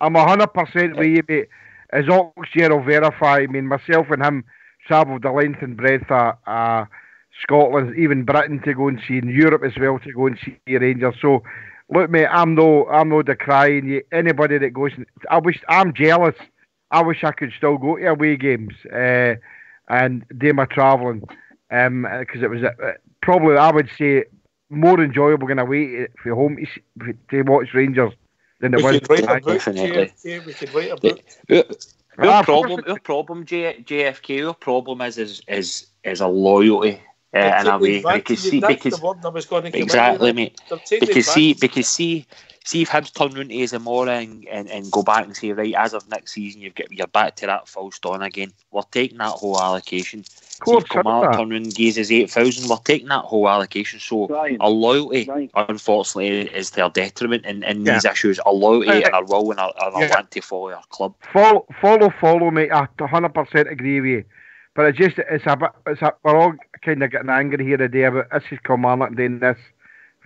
I'm 100% with you, mate. As Ox here will verify. I mean, myself and him travelled the length and breadth of Scotland, even Britain, to go and see, in Europe as well, to go and see Rangers. So, look, mate, I'm no decrying you. Anybody that goes, I'm jealous. I wish I could still go to away games and do my travelling, because it was probably, I would say, more enjoyable going away for home to watch Rangers than it was. We could write a book. Our problem, JFK. Our problem is a loyalty in a way. Because the word I was going to come exactly, mate. Because see, if Hibs turn round to us tomorrow and go back and say, right, as of next season, you're back to that false dawn again. We're taking that whole allocation. See if Kilmarnock turn round and gives us 8,000, we're taking that whole allocation. So our loyalty, unfortunately, is their detriment in these issues. Our loyalty and our will and our want to follow our club. Follow, mate. I 100% agree with you. But we're all kind of getting angry here today about this is Kilmarnock doing this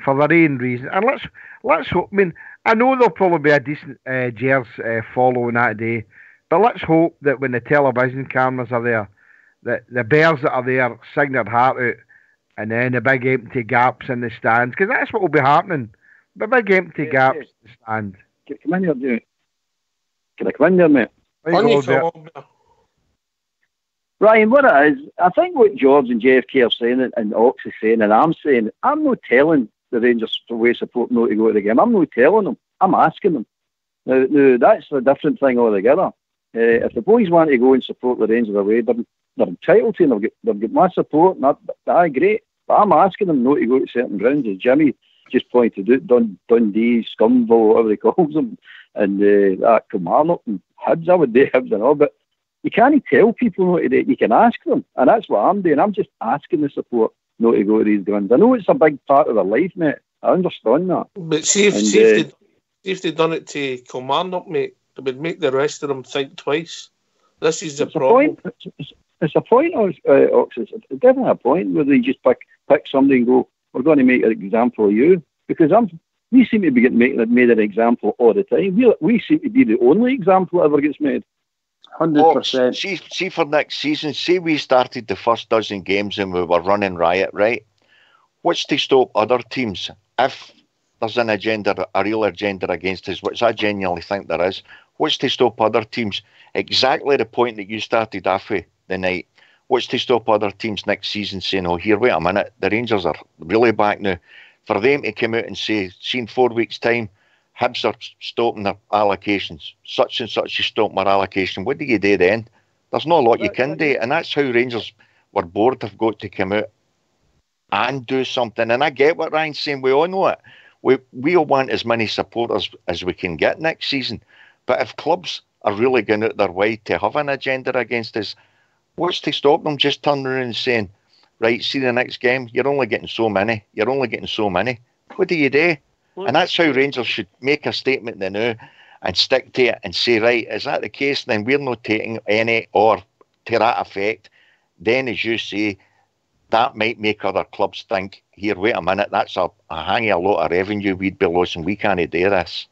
for their own reason. And let's hope. I mean, I know there'll probably be a decent Gers following that day, but let's hope that when the television cameras are there, that the Bears that are there sing their heart out, and then the big empty gaps in the stands, because that's what will be happening. The big empty gaps in the stand. Come in here, dude. Can I come in there, mate? Ryan, what it is, I think what George and JFK are saying and Ox is saying and I'm saying, I'm not telling the Rangers away support not to go to the game. I'm not telling them. I'm asking them. Now that's a different thing altogether. If the boys want to go and support the Rangers away, they're entitled to, and they've got my support, and that's great. But I'm asking them not to go to certain grounds, as Jimmy just pointed out, Dundee, Scumville, whatever he calls them, and Kilmarnock and Hibs. I would do Hibs and all, but you can't tell people not to do it. You can ask them, and that's what I'm doing. I'm just asking the support not to go to these grounds. I know it's a big part of their life, mate. I understand that. But see if they'd done it to Kilmarnock, mate, it would make the rest of them think twice. This is the problem. It's a point, Ox. It's definitely a point where they just pick somebody and go, we're going to make an example of you. Because we seem to be getting made an example all the time. We seem to be the only example that ever gets made. 100%. See for next season, say we started the first dozen games and we were running riot, right? What's to stop other teams, if there's an agenda, a real agenda against us, which I genuinely think there is, what's to stop other teams, exactly the point that you started off with the night, what's to stop other teams next season saying, oh, here, wait a minute, the Rangers are really back now. For them to come out and say, see in 4 weeks' time, Hibs are stopping their allocations. Such and such is stopping their allocation. What do you do then? There's not a lot you can do. And that's how Rangers were bored have got to come out and do something. And I get what Ryan's saying. We all know it. We all want as many supporters as we can get next season. But if clubs are really going out their way to have an agenda against us, what's to stop them just turning around and saying, right, see the next game, you're only getting so many. You're only getting so many. What do you do? And that's how Rangers should make a statement now and stick to it and say, right, is that the case? Then we're not taking any, or to that effect, then as you say, that might make other clubs think, here, wait a minute, that's a hanging a lot of revenue we'd be losing. We can't do this.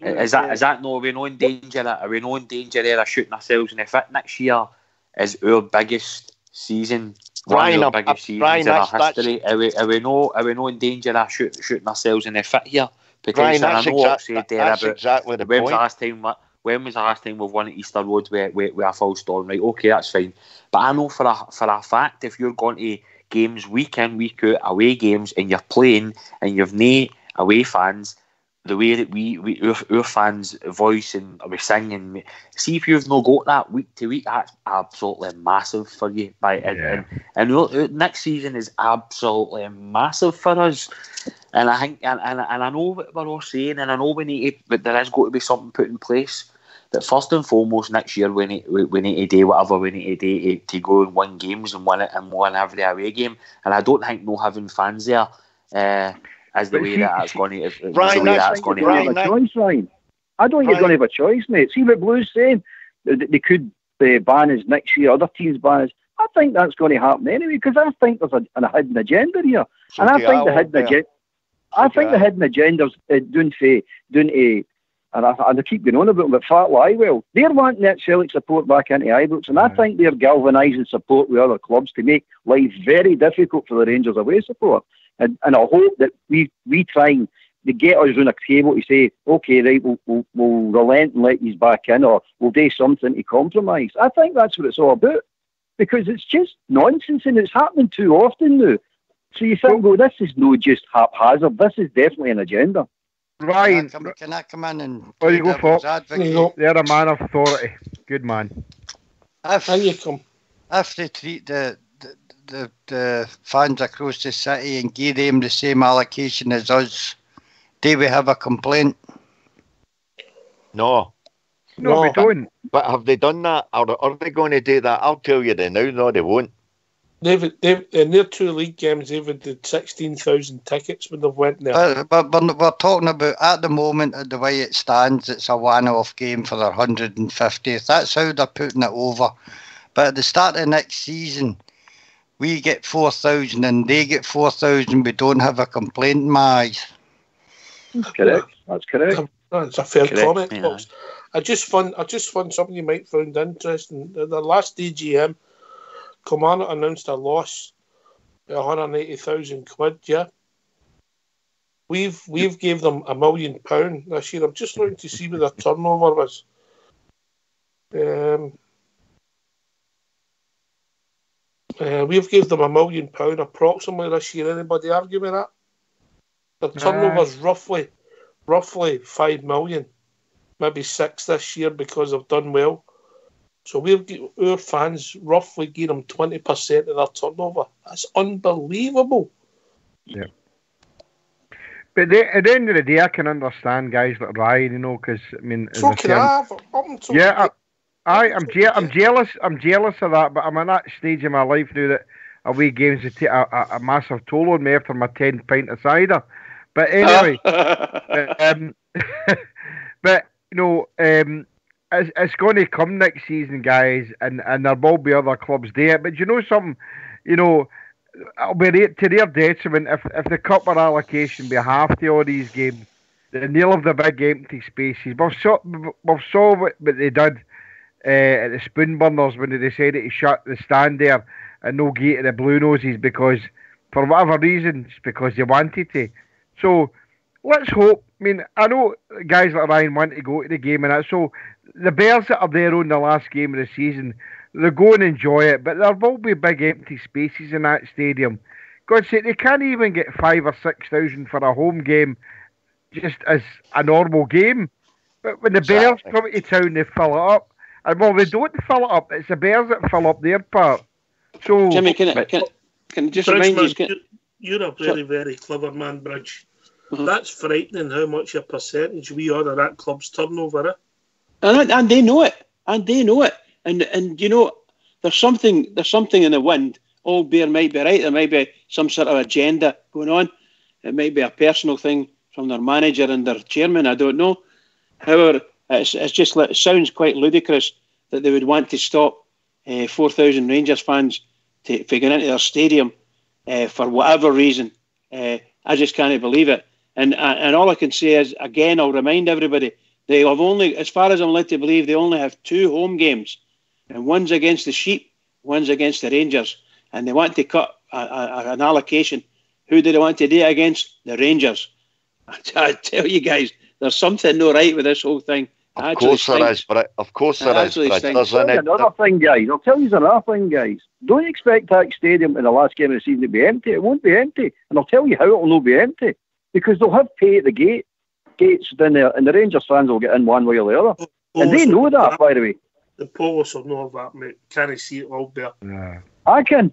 Is that no? Are we no in danger? Are we no in danger there of shooting ourselves in the foot? Next year is our biggest season. One of our biggest seasons in our history. Are we no in danger of shooting ourselves in the foot here? Brian, that's exactly the point. When was the last time we've won at Easter Road with a false storm? Right, okay, that's fine. But I know for a fact, if you're going to games week in, week out, away games, and you're playing and you've no away fans, the way that our fans voice and we sing and see if you've not got that week to week, that's absolutely massive for you. And next season is absolutely massive for us. And I think and I know what we're all saying, and I know we need to, but there has got to be something put in place. That first and foremost next year we need to do whatever we need to do to go and win games and win every away game. And I don't think no having fans there. As the way that's going to happen. Ryan, I don't think you're going to have a choice, mate. See what Blue's saying? They could ban us next year, other teams ban us. I think that's going to happen anyway, because I think there's a hidden agenda here. And I think the hidden agenda is doing and I keep going on about them, but Fat Lywell, they're wanting that Celtic support back into Ibrox, and I think they're galvanising support with other clubs to make life very difficult for the Rangers away support. And I hope that we try and get us on a table to say, okay, right, we'll relent and let you back in, or we'll do something to compromise. I think that's what it's all about, because it's just nonsense and it's happening too often now. So you think, this is not just haphazard. This is definitely an agenda. Ryan, can I come in and oh, you go for advocate? They're a man of authority. Good man. If you come. If they treat the fans across the city and give them the same allocation as us, do we have a complaint? No, we don't. But have they done that? Are they going to do that? I'll tell you they now. No, they won't. They've in their 2 league games, they've had 16,000 tickets when they've went there. But we're talking about, at the moment, the way it stands, it's a one-off game for their 150th. That's how they're putting it over. But at the start of next season, we get 4,000 and they get 4,000. We don't have a complaint in my eyes. That's correct. That's a fair comment. Yeah. I just found something you might find interesting. The last DGM, Kilmarnock announced a loss of 180,000 quid. Yeah, we've gave them £1 million this year. I'm just looking to see what their turnover was. We've gave them £1 million approximately this year. Anybody argue with that? The turnover's roughly 5 million, maybe 6 this year because they've done well. So our fans roughly give them 20% of their turnover. That's unbelievable. Yeah. But at the end of the day, I can understand guys like Ryan, because I mean, so can I. I'm jealous. I'm jealous of that. But I'm at that stage in my life now that away games will take a massive toll on me after my 10 pint of cider. But anyway, but it's going to come next season, guys, and there will be other clubs there. But you know something, it'll be to their detriment if the cupper allocation be half to all these games. Then they'll have the big empty spaces. We saw what they did at the Spoonburners when they decided to shut the stand there and no gate to the Blue Noses because, for whatever reason, it's because they wanted to. So let's hope. I mean, I know guys like Ryan want to go to the game and that. So the Bears that are there on the last game of the season, they'll go and enjoy it. But there will be big empty spaces in that stadium. God's sake, they can't even get 5,000 or 6,000 for a home game, just as a normal game. But when the Bears come to town, they fill it up. And well, they don't fill it up. It's the Bears that fill up their part. So Jimmy, can I just remind you? You're a very, very clever man, Bridge. Mm-hmm. That's frightening how much a percentage we are of that club's turnover. And they know it. And there's something in the wind. Old Bear might be right. There might be some sort of agenda going on. It might be a personal thing from their manager and their chairman. I don't know. However, it sounds quite ludicrous that they would want to stop 4,000 Rangers fans from going into their stadium for whatever reason. I just can't believe it. And all I can say is, again, I'll remind everybody, they have only, as far as I'm led to believe, they only have 2 home games. And one's against the Sheep, one's against the Rangers. And they want to cut an allocation. Who do they want to do it against? The Rangers. I tell you guys, there's something no right with this whole thing. Of course there is, but there's another thing, guys. I'll tell you another thing, guys. Don't expect Tack Stadium in the last game of the season to be empty. It won't be empty. And I'll tell you how it will not be empty. Because they'll have pay at the gates down there, and the Rangers fans will get in one way or the other. And they know that, by the way. The Polish will know that, mate. Can I see it all there? Yeah. I can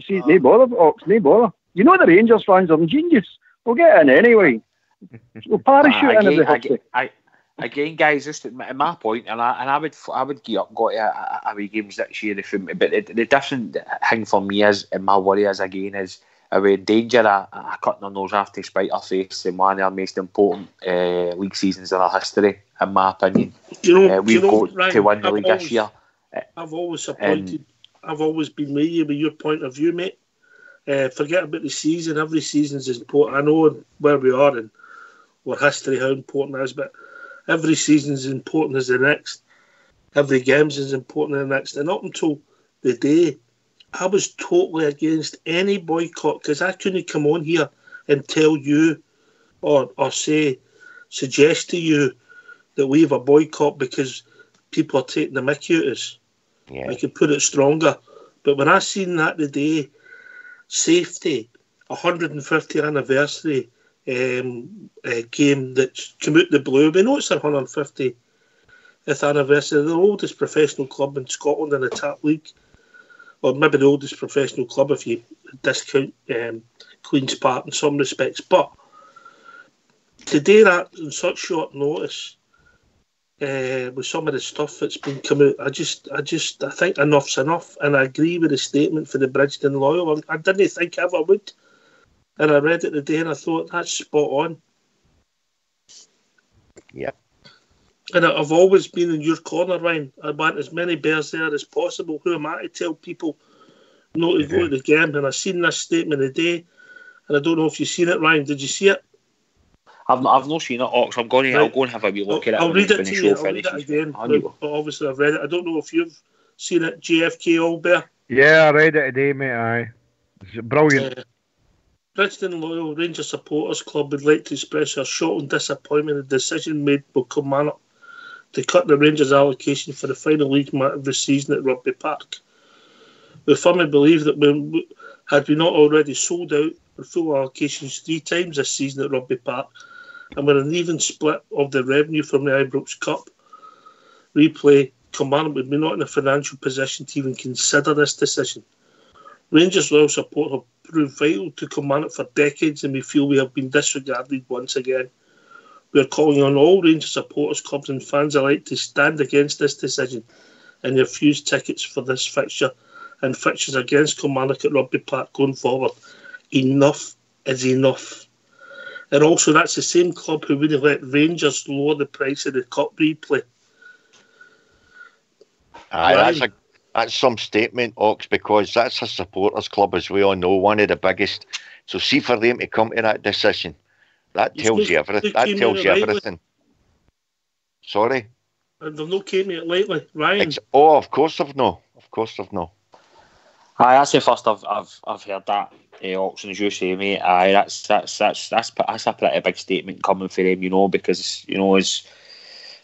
see it. No bother, Ox. No bother. You know the Rangers fans are genius. We'll get in anyway. We'll parachute in if they have to. Again, guys, just at my point, and I would gear up, go to away games next year. But the different thing for me is, and my worry is again, is we're in danger of cutting our nose off to spite our face in one of our most important league seasons in our history, in my opinion. We've got Ryan, to win the league this year. I've always supported. I've always been with you with your point of view, mate. Forget about the season. Every season is important. I know where we are and our history, how important it is, but every season is important as the next. Every game is important as the next. And up until the day, I was totally against any boycott because I couldn't come on here and tell you or suggest to you that we have a boycott because people are taking the mickey out of us. Yeah. I could put it stronger. But when I seen that today, safety, 150th anniversary, game that's come out the blue. We know it's their 150th anniversary. They're the oldest professional club in Scotland in the top league, or maybe the oldest professional club if you discount Queen's Park in some respects. But to do that in such short notice, with some of the stuff that's been coming out, I think enough's enough, and I agree with the statement for the Bridgeton Loyal. I didn't think I ever would, and I read it today and I thought that's spot on. Yeah. And I've always been in your corner, Ryan. I want as many bears there as possible. Who am I to tell people not to go to the game? And I've seen this statement today, and I don't know if you've seen it, Ryan. Did you see it? I've not seen it, Ox. I'll go and have a wee look at it. I'll read it when to the you. show I'll read it finishes. again. But obviously, I've read it. I don't know if you've seen it, JFK Allbear. Yeah, I read it today, mate. Aye, it's brilliant. Bridgeton Loyal Rangers Supporters Club would like to express their shock and disappointment at the decision made by Kilmarnock to cut the Rangers' allocation for the final league match of the season at Rugby Park. We firmly believe that had we not already sold out for full allocations 3 times this season at Rugby Park, and with an even split of the revenue from the Ibrox Cup replay, Kilmarnock would be not in a financial position to even consider this decision. Rangers loyal support have proved vital to Kilmarnock for decades, and we feel we have been disregarded once again. We are calling on all Rangers supporters, clubs and fans alike to stand against this decision and refuse tickets for this fixture and fixtures against Kilmarnock at Rugby Park going forward. Enough is enough. And also, that's the same club who would have let Rangers lower the price of the cup replay. Aye, that's some statement, Ox, because that's a supporters club, as we all know, one of the biggest. So see, for them to come to that decision, that tells you everything. That tells you everything. Sorry? And they've not came to it lately, Ryan. Of course they've no. Of course they've no. Aye, that's the first I've heard that. Auction, as you say, mate. Aye, that's a pretty big statement coming for them, because as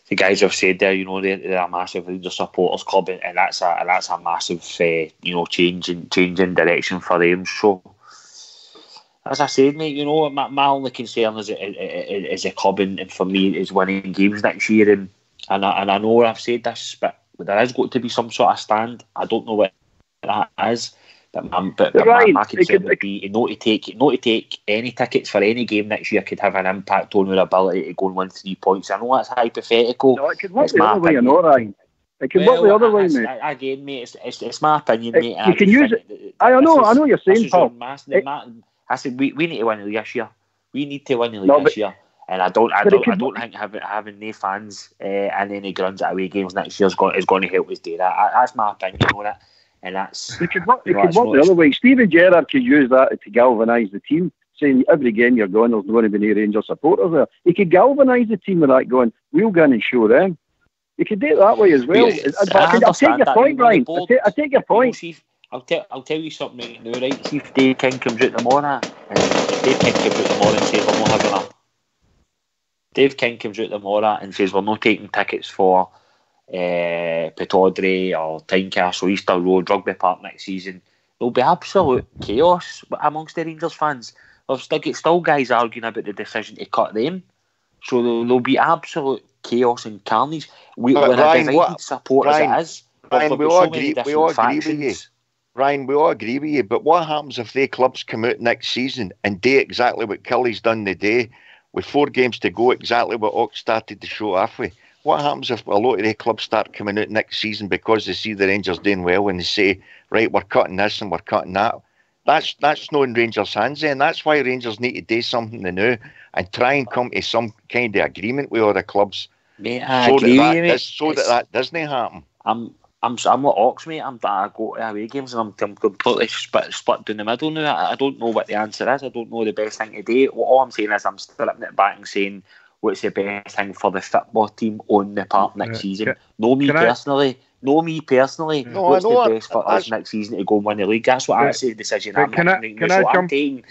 the guys have said there, they're a massive Rangers supporters club, and that's a massive change in direction for them. So, as I said, mate, my only concern is a club, and for me is winning games next year, and I know I've said this, but there has got to be some sort of stand. I don't know what that is. But my concern would be not to take any tickets for any game next year could have an impact on our ability to go and win 3 points. I know that's hypothetical. No, it could work the other way, Ryan. It could work the other way, mate. Again, mate, it's my opinion, mate. You can use it. I know what you're saying, Paul. I said we need to win the league this year. We need to win the league this year. And I don't think having no fans and any grounds at away games next year is going to help us do that. That's my opinion on it. And that's it could work the other way. Steven Gerrard could use that to galvanise the team, saying every game you're going, there's going to be no Rangers supporters there. He could galvanise the team with that, going, we'll go in and show them. You could do it that way as well. I'll take your point, Ryan. I take your point. I'll tell you something right now, right? See if Dave King comes out tomorrow, and Dave King comes out tomorrow and says we're not having a. Dave King comes out tomorrow and says we're not taking tickets for Pittodrie or Tynecastle, Easter Road, Rugby Park next season. There'll be absolute chaos amongst the Rangers fans. There's still guys arguing about the decision to cut them, so there'll be absolute chaos and carnage. We're a divided support as it is. Ryan, we all agree with you. Ryan, we all agree with you. But what happens if they clubs come out next season and do exactly what Kelly's done today, with 4 games to go, exactly what Ox started the show off with? What happens if a lot of the clubs start coming out next season because they see the Rangers doing well and they say, right, we're cutting this and we're cutting that? That's not in Rangers' hands then. That's why Rangers need to do something now and try and come to some kind of agreement with other clubs. Mate, I agree with you, mate. So that doesn't happen. I'm like Ox, mate. I go to away games and I'm completely split down the middle now. I don't know what the answer is. I don't know the best thing to do. All I'm saying is I'm stripping it back and saying what's the best thing for the football team on the park next season. Not me personally. What's the best for us next season to go and win the league? That's what I say the decision I'm making.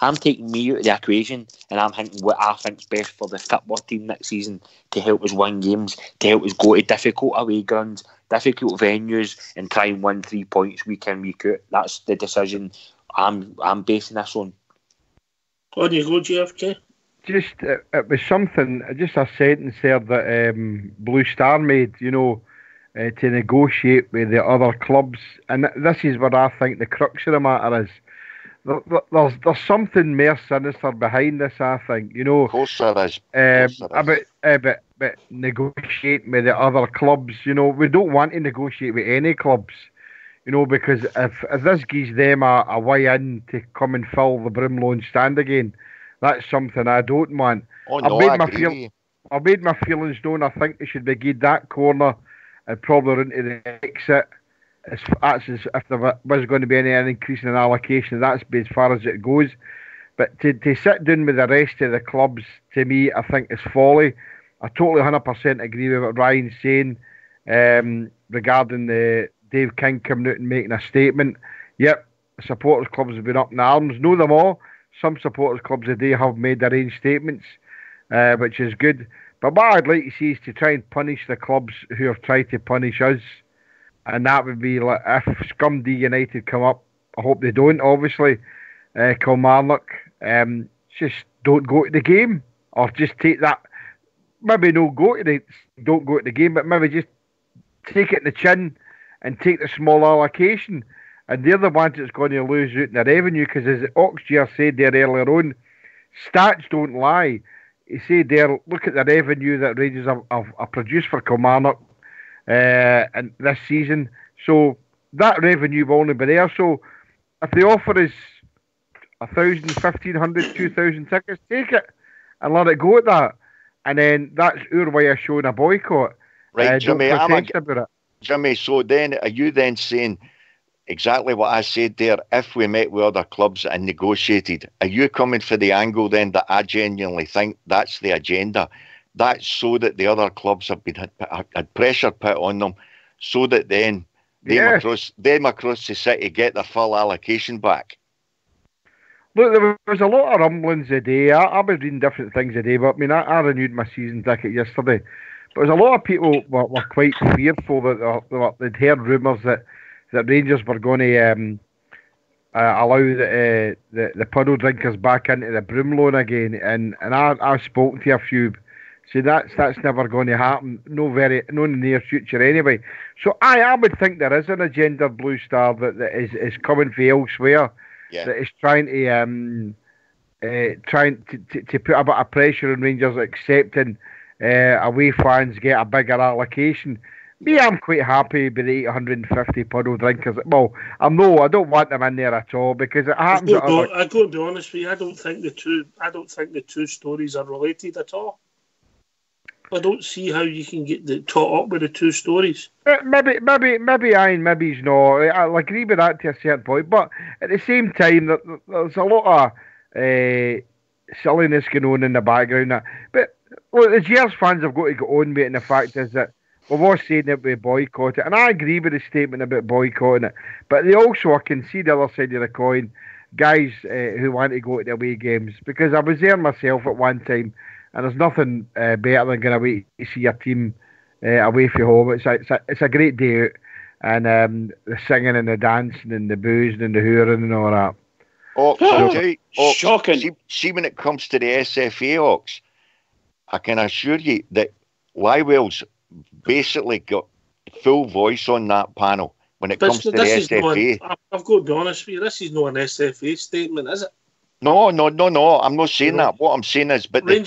I'm taking me out of the equation and I'm thinking what I think's best for the football team next season to help us win games, to help us go to difficult away grounds, difficult venues and try and win 3 points week in, week out. That's the decision I'm basing this on. On you go, JFK. Just it was something, just a sentence there that Blue Star made, to negotiate with the other clubs, and this is what I think the crux of the matter is. There's something more sinister behind this, I think. Of course there is. About negotiating with the other clubs. We don't want to negotiate with any clubs. Because if this gives them a way in to come and fill the Brimloan stand again, that's something I don't want. Oh, no, I agree. I've made my feelings known. I think they should be given that corner and probably into the exit. If there was going to be any increase in allocation, that's be as far as it goes. But to sit down with the rest of the clubs, to me, I think is folly. I totally 100% agree with what Ryan's saying regarding the Dave King coming out and making a statement. Yep, supporters clubs have been up in arms. Know them all. Some supporters clubs today have made their own statements, which is good. But what I'd like to see is to try and punish the clubs who have tried to punish us. And that would be like if Scumdy United come up. I hope they don't, obviously. Kilmarnock, just don't go to the game. Or just take that. Maybe don't go to the game, but maybe just take it in the chin and take the small allocation. And they're the ones that's going to lose out in the revenue, because as Oxgear said there earlier on, stats don't lie. He said there, look at the revenue that Rangers have produced for Kilmarnock and this season. So that revenue will only be there. So if they offer us 1,000, 1,500, 2,000 tickets, take it and let it go at that. And then that's our way of showing a boycott. Right, Jimmy, so then are you then saying exactly what I said there? If we met with other clubs and negotiated, are you coming for the angle then that I genuinely think that's the agenda? That's so that the other clubs have been had pressure put on them, so that then across the city get their full allocation back. Look, there was a lot of rumblings today. I was reading different things today, but I mean, I renewed my season ticket yesterday. But there's a lot of people were quite fearful that they'd heard rumours that Rangers were going to allow the puddle drinkers back into the Brimloan again. And I've spoken to a few. So that's never going to happen. No in the near future anyway. So I would think there is an agenda, Blue Star, that is coming from elsewhere. Yeah. That is trying to put a bit of pressure on Rangers accepting away fans get a bigger allocation. Me, I'm quite happy with the 850 puddle drinkers. Well, I don't want them in there at all, because it happens. I got to be honest with you. I don't think the two stories are related at all. I don't see how you can get the taught up with the two stories. Maybe he's not. I'll agree with that to a certain point, but at the same time, there's a lot of silliness going on in the background. But well, the GS fans have got to go on with it, and the fact is that we're all saying that we boycott it, and I agree with the statement about boycotting it. But they also, I can see the other side of the coin, guys who want to go to the away games, because I was there myself at one time. And there's nothing better than going away to see your team away from home. It's a great day out, and the singing and the dancing and the boozing and the hooring and all that. Shocking. See, when it comes to the SFA, Ox, I can assure you that Lywell's basically got full voice on that panel when it comes to the SFA. I've got to be honest with you, this is not an SFA statement, is it? No. I'm not saying that. What I'm saying is, but the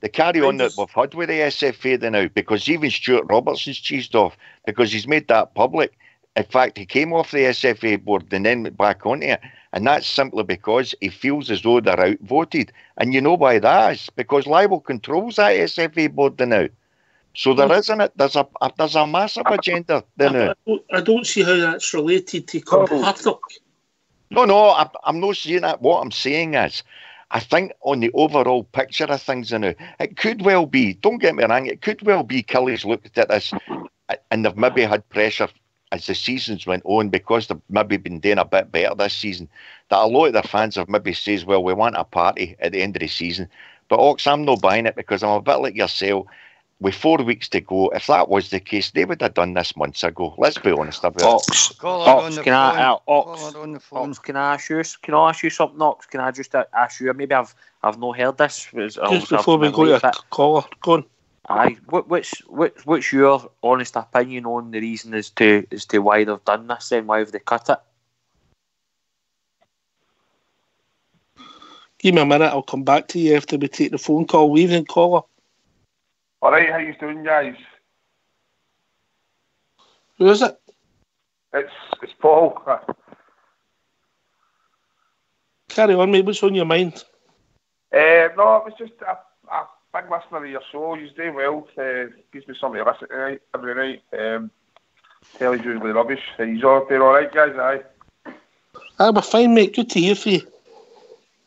carry on that we've had with the SFA now, because even Stuart Robertson's cheesed off because he's made that public. In fact, he came off the SFA board and then went back onto it, and that's simply because he feels as though they're outvoted. And you know why that is? Because Lywell controls that SFA board now. So there isn't it. There's a massive agenda there now. I don't see how that's related to Kilmarnock. No, I'm not saying that. What I'm saying is, I think on the overall picture of things now, it could well be, don't get me wrong, it could well be Kelly's looked at this and they've maybe had pressure as the seasons went on, because they've maybe been doing a bit better this season, that a lot of their fans have maybe says, well, we want a party at the end of the season. But Ox, I'm not buying it, because I'm a bit like yourself. with 4 weeks to go, if that was the case, they would have done this months ago. Let's be honest about it. Ox, can I ask you something, Ox? Can I just ask you? Maybe I've not heard this. Just before we go to a caller, go on. Aye, what's your honest opinion on the reason as to why they've done this and why have they cut it? Give me a minute, I'll come back to you after we take the phone call. Evening, caller. All right, how you doing, guys? Who is it? It's Paul. Carry on, mate. What's on your mind? No, it was just a big listener of your show. You do well. Gives me something to listen to every night. Tells you really rubbish. You're all doing all right, guys? Aye. We're fine, mate. Good to hear from you.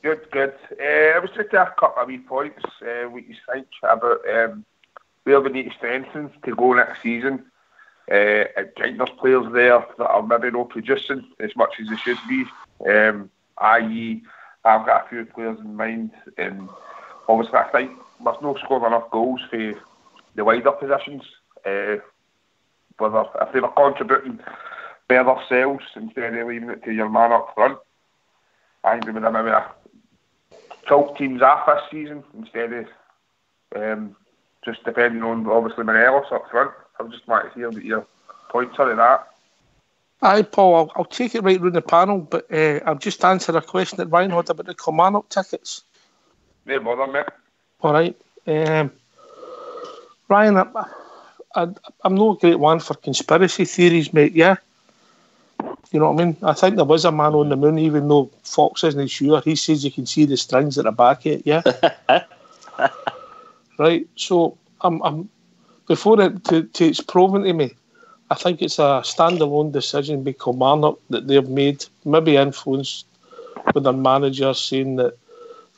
Good. I was just a couple of wee points. What you think about where we need to strengthen to go next season. I think there's players there that are maybe not producing as much as they should be. I.e., I've got a few players in mind, and obviously I think there's no scoring enough goals for the wider positions. Whether if they were contributing by themselves instead of leaving it to your man up front, I think they would have maybe choke teams off this season instead of just depending on obviously Morelos up front. I just want to hear what your points are of that. Aye, Paul, I'll take it right round the panel, but I've just answered a question that Ryan had about the Kilmarnock tickets. No bother, mate. All right. Ryan, I'm not a great one for conspiracy theories, mate, yeah? You know what I mean? I think there was a man on the moon, even though Fox isn't sure. He says you can see the strings at the back of it, yeah? Right, so I'm before it's proven to me, I think it's a standalone decision by Kilmarnock that they've made, maybe influenced with their manager saying that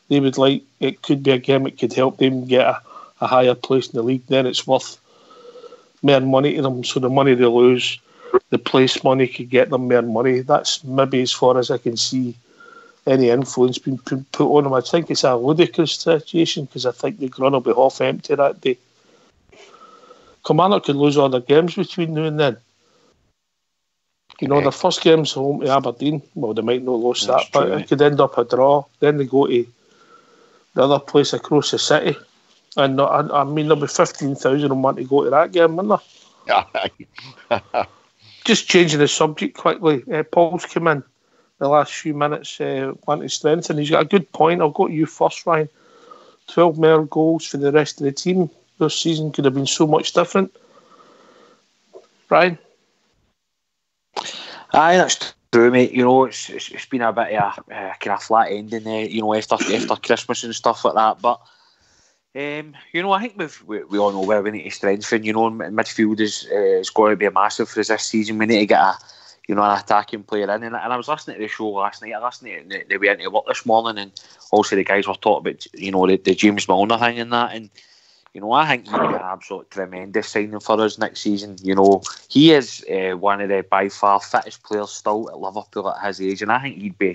they would like, it could be a game that could help them get a higher place in the league. Then it's worth more money to them, so the money they lose, the place money could get them more money. That's maybe as far as I can see any influence being put on them. I think it's a ludicrous situation because I think the ground will be half empty that day. Kilmarnock could lose all their games between now and then. You know, their first game's home to Aberdeen. Well, they might not lose that, but it could end up a draw. Then they go to the other place across the city. And I mean, there'll be 15,000 on one to go to that game, wouldn't there? Just changing the subject quickly. Paul's come in the last few minutes, wanting to strengthen. He's got a good point. I'll go to you first, Ryan. 12 more goals for the rest of the team. This season could have been so much different. Ryan? Aye, that's true, mate. You know, it's been a bit of a kind of flat ending there, you know, after Christmas and stuff like that. But, you know, I think we all know where we need to strengthen. You know, midfield is going to be a massive for us this season. We need to get an attacking player in. And I was listening to the show last night. I listened to they went to work this morning, and also the guys were talking about, you know, the James Milner thing and that. And, you know, I think he'd be an absolute tremendous signing for us next season. You know, he is one of the by far fittest players still at Liverpool at his age, and I think he'd be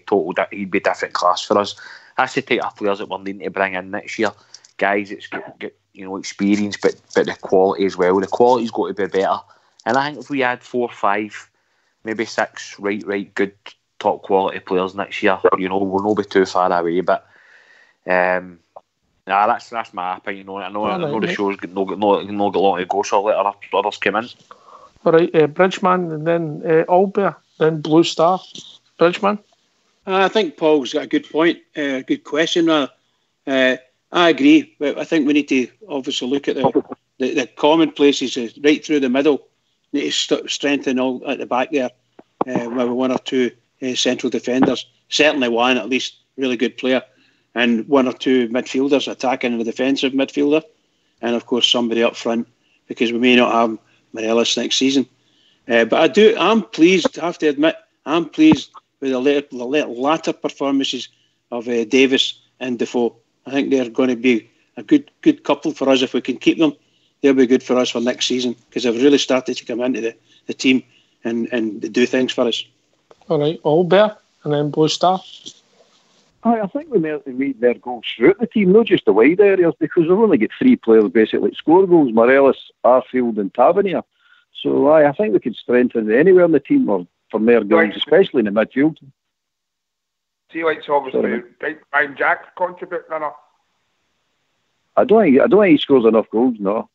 different class for us. That's the type of players that we're needing to bring in next year. Guys that's got you know, experience, but the quality as well. The quality's got to be better. And I think if we had 4, 5, maybe 6 right good top quality players next year, you know, we'll not be too far away. But that's my opinion. I know the show's got not long to go, so I'll let others come in. All right, Bridgman, and then Albert, then Blue Star. Bridgman? I think Paul's got a good point, good question. I agree, but I think we need to obviously look at the common places right through the middle. Need to strengthen all at the back there, with 1 or 2 central defenders. Certainly one, at least, really good player. And 1 or 2 midfielders attacking and a defensive midfielder. And, of course, somebody up front, because we may not have Morelos next season. But I'm pleased, I have to admit, I'm pleased with the latter performances of Davis and Defoe. I think they're going to be a good couple for us. If we can keep them, they'll be good for us for next season, because they've really started to come into the team and do things for us. All right, Albert, and then Blue Star. I think we made their goals throughout the team, not just the wide areas, because we've only got 3 players basically to score goals: Morelos, Arfield and Tavernier. So I think we could strengthen anywhere in the team or for more goals, especially in the midfield. See, like, obviously, Ryan Jack's contributing enough. I don't think he scores enough goals, no.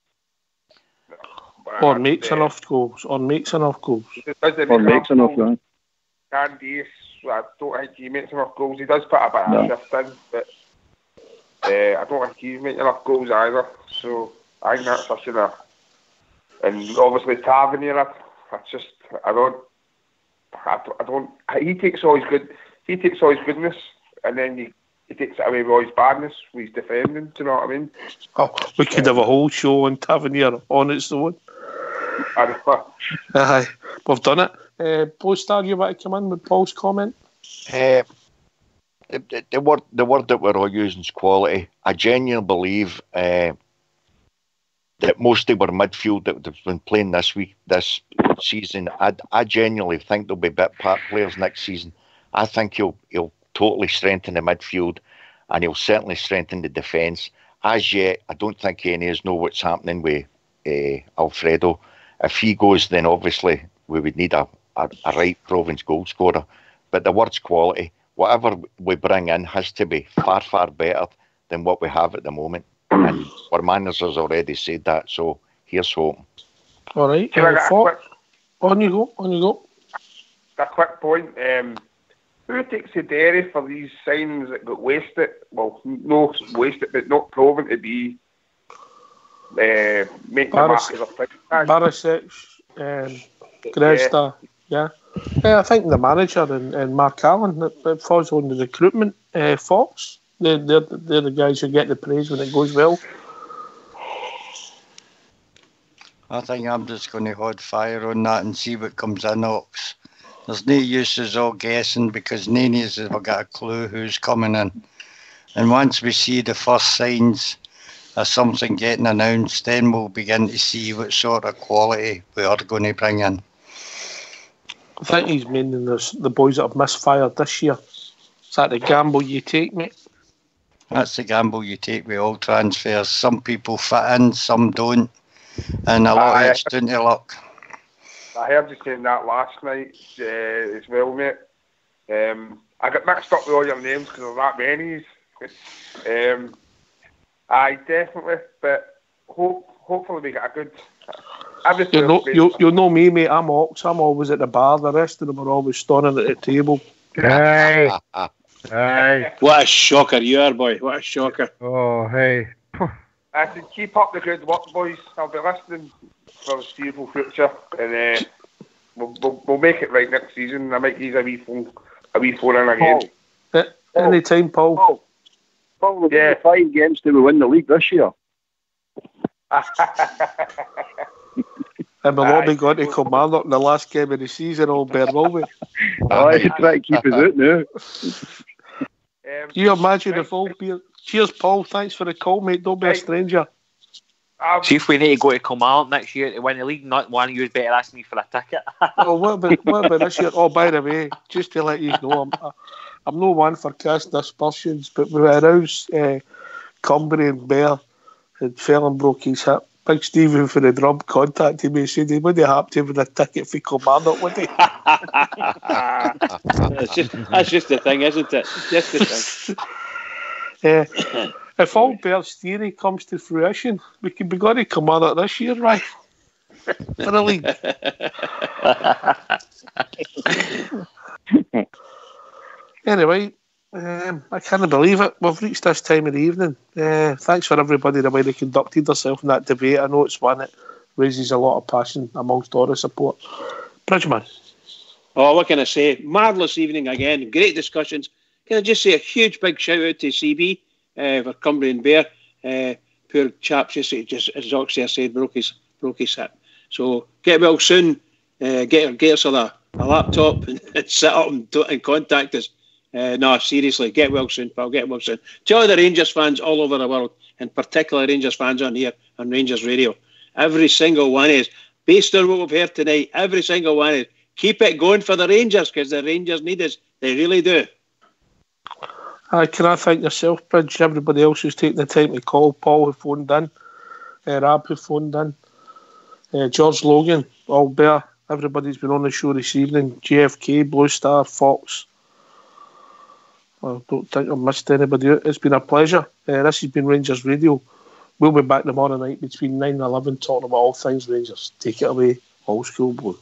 Or makes enough goals. Or makes enough, right? Candice, I don't think he makes enough goals. He does put a bit of shift in, but I don't think he's making enough goals either. So I think that's such a... And obviously Tavernier, I don't. He takes all his goodness, and then he takes it away with all his badness with his defending. Do you know what I mean? Oh, we could have a whole show on Tavernier on its own. Aye, we've done it. Polestar, you want to come in with Paul's comment? The word that we're all using is quality. I genuinely believe that most of our midfield that have been playing this season, I genuinely think there'll be bit part players next season. I think he'll totally strengthen the midfield, and he'll certainly strengthen the defence. As yet, I don't think any of us know what's happening with Alfredo. If he goes, then obviously we would need a right Province goal scorer. But the word's quality. Whatever we bring in has to be far, far better than what we have at the moment. And our manager's already said that, so here's hope. All right. On you go. A quick point. Who takes the dairy for these signs that got wasted? Well, no wasted, but not proven to be making the mark as a price tag. Barisic, Gresta, yeah. I think the manager and Mark Allen, it falls on the recruitment. Fox, they're the guys who get the praise when it goes well. I think I'm just going to hold fire on that and see what comes in, Ox. There's no use us all guessing, because none of us have got a clue who's coming in. And once we see the first signs of something getting announced, then we'll begin to see what sort of quality we are going to bring in. I think he's meaning the boys that have misfired this year. Is that the gamble you take, mate? That's the gamble you take with all transfers. Some people fit in, some don't. And a lot of it's down to luck. I heard you saying that last night as well, mate. I got mixed up with all your names because there's that many. Aye, definitely. But hopefully we get a good... You know me, mate. I'm Ox. I'm always at the bar. The rest of them are always standing at the table. Aye. Aye. What a shocker you are, boy. What a shocker. Oh, hey. I said, keep up the good work, boys. I'll be listening for the foreseeable future, and we'll make it right next season. I might use a wee phone in again. Anytime, Paul. Paul, yeah. 5 games till we win the league this year. And we'll all be going to Kilmarnock in the last game of the season, old Bear, will we? Oh, you try to keep us out now. Do you imagine if all beer... Cheers, Paul. Thanks for the call, mate. Don't be a stranger. See if we need to go to Kilmarnock next year to win the league. Not one of you better ask me for a ticket. Oh, what about this year? Oh, by the way, just to let you know, I'm no one for casting aspersions, but we aroused Cumbria and Bear and Fallon broke his hip. Big Stephen for the drum contacted me and said he wouldn't have to with a ticket for Kilmarnock, would he? That's just the thing, isn't it? Just the thing. If all Bear's theory comes to fruition, we could be going to Kilmarnock this year, right? For the league. Anyway, I can't believe it. We've reached this time of the evening. Thanks for everybody the way they conducted themselves in that debate. I know it's one that raises a lot of passion amongst all the support. Bridgman. Oh, what can I say? Marvellous evening again. Great discussions. Can I just say a huge big shout out to CB for Cumbria and Bear. Poor chap, just as Oxy said, broke his hip. So get well soon. Get yourself a laptop and sit up and contact us. No, seriously, get well soon, pal. Get well soon. To all the Rangers fans all over the world, and particularly Rangers fans on here on Rangers Radio, every single one is, based on what we've heard tonight, every single one is, keep it going for the Rangers, because the Rangers need us. They really do. Can I thank yourself, Bridge, everybody else who's taken the time to call, Paul who phoned in, Rab who phoned in, George Logan, Albert, everybody's been on the show this evening, JFK, Blue Star, Fox. I don't think I've missed anybody out. It's been a pleasure. This has been Rangers Radio. We'll be back tomorrow night between 9 and 11 talking about all things Rangers. Take it away, Old School Blue.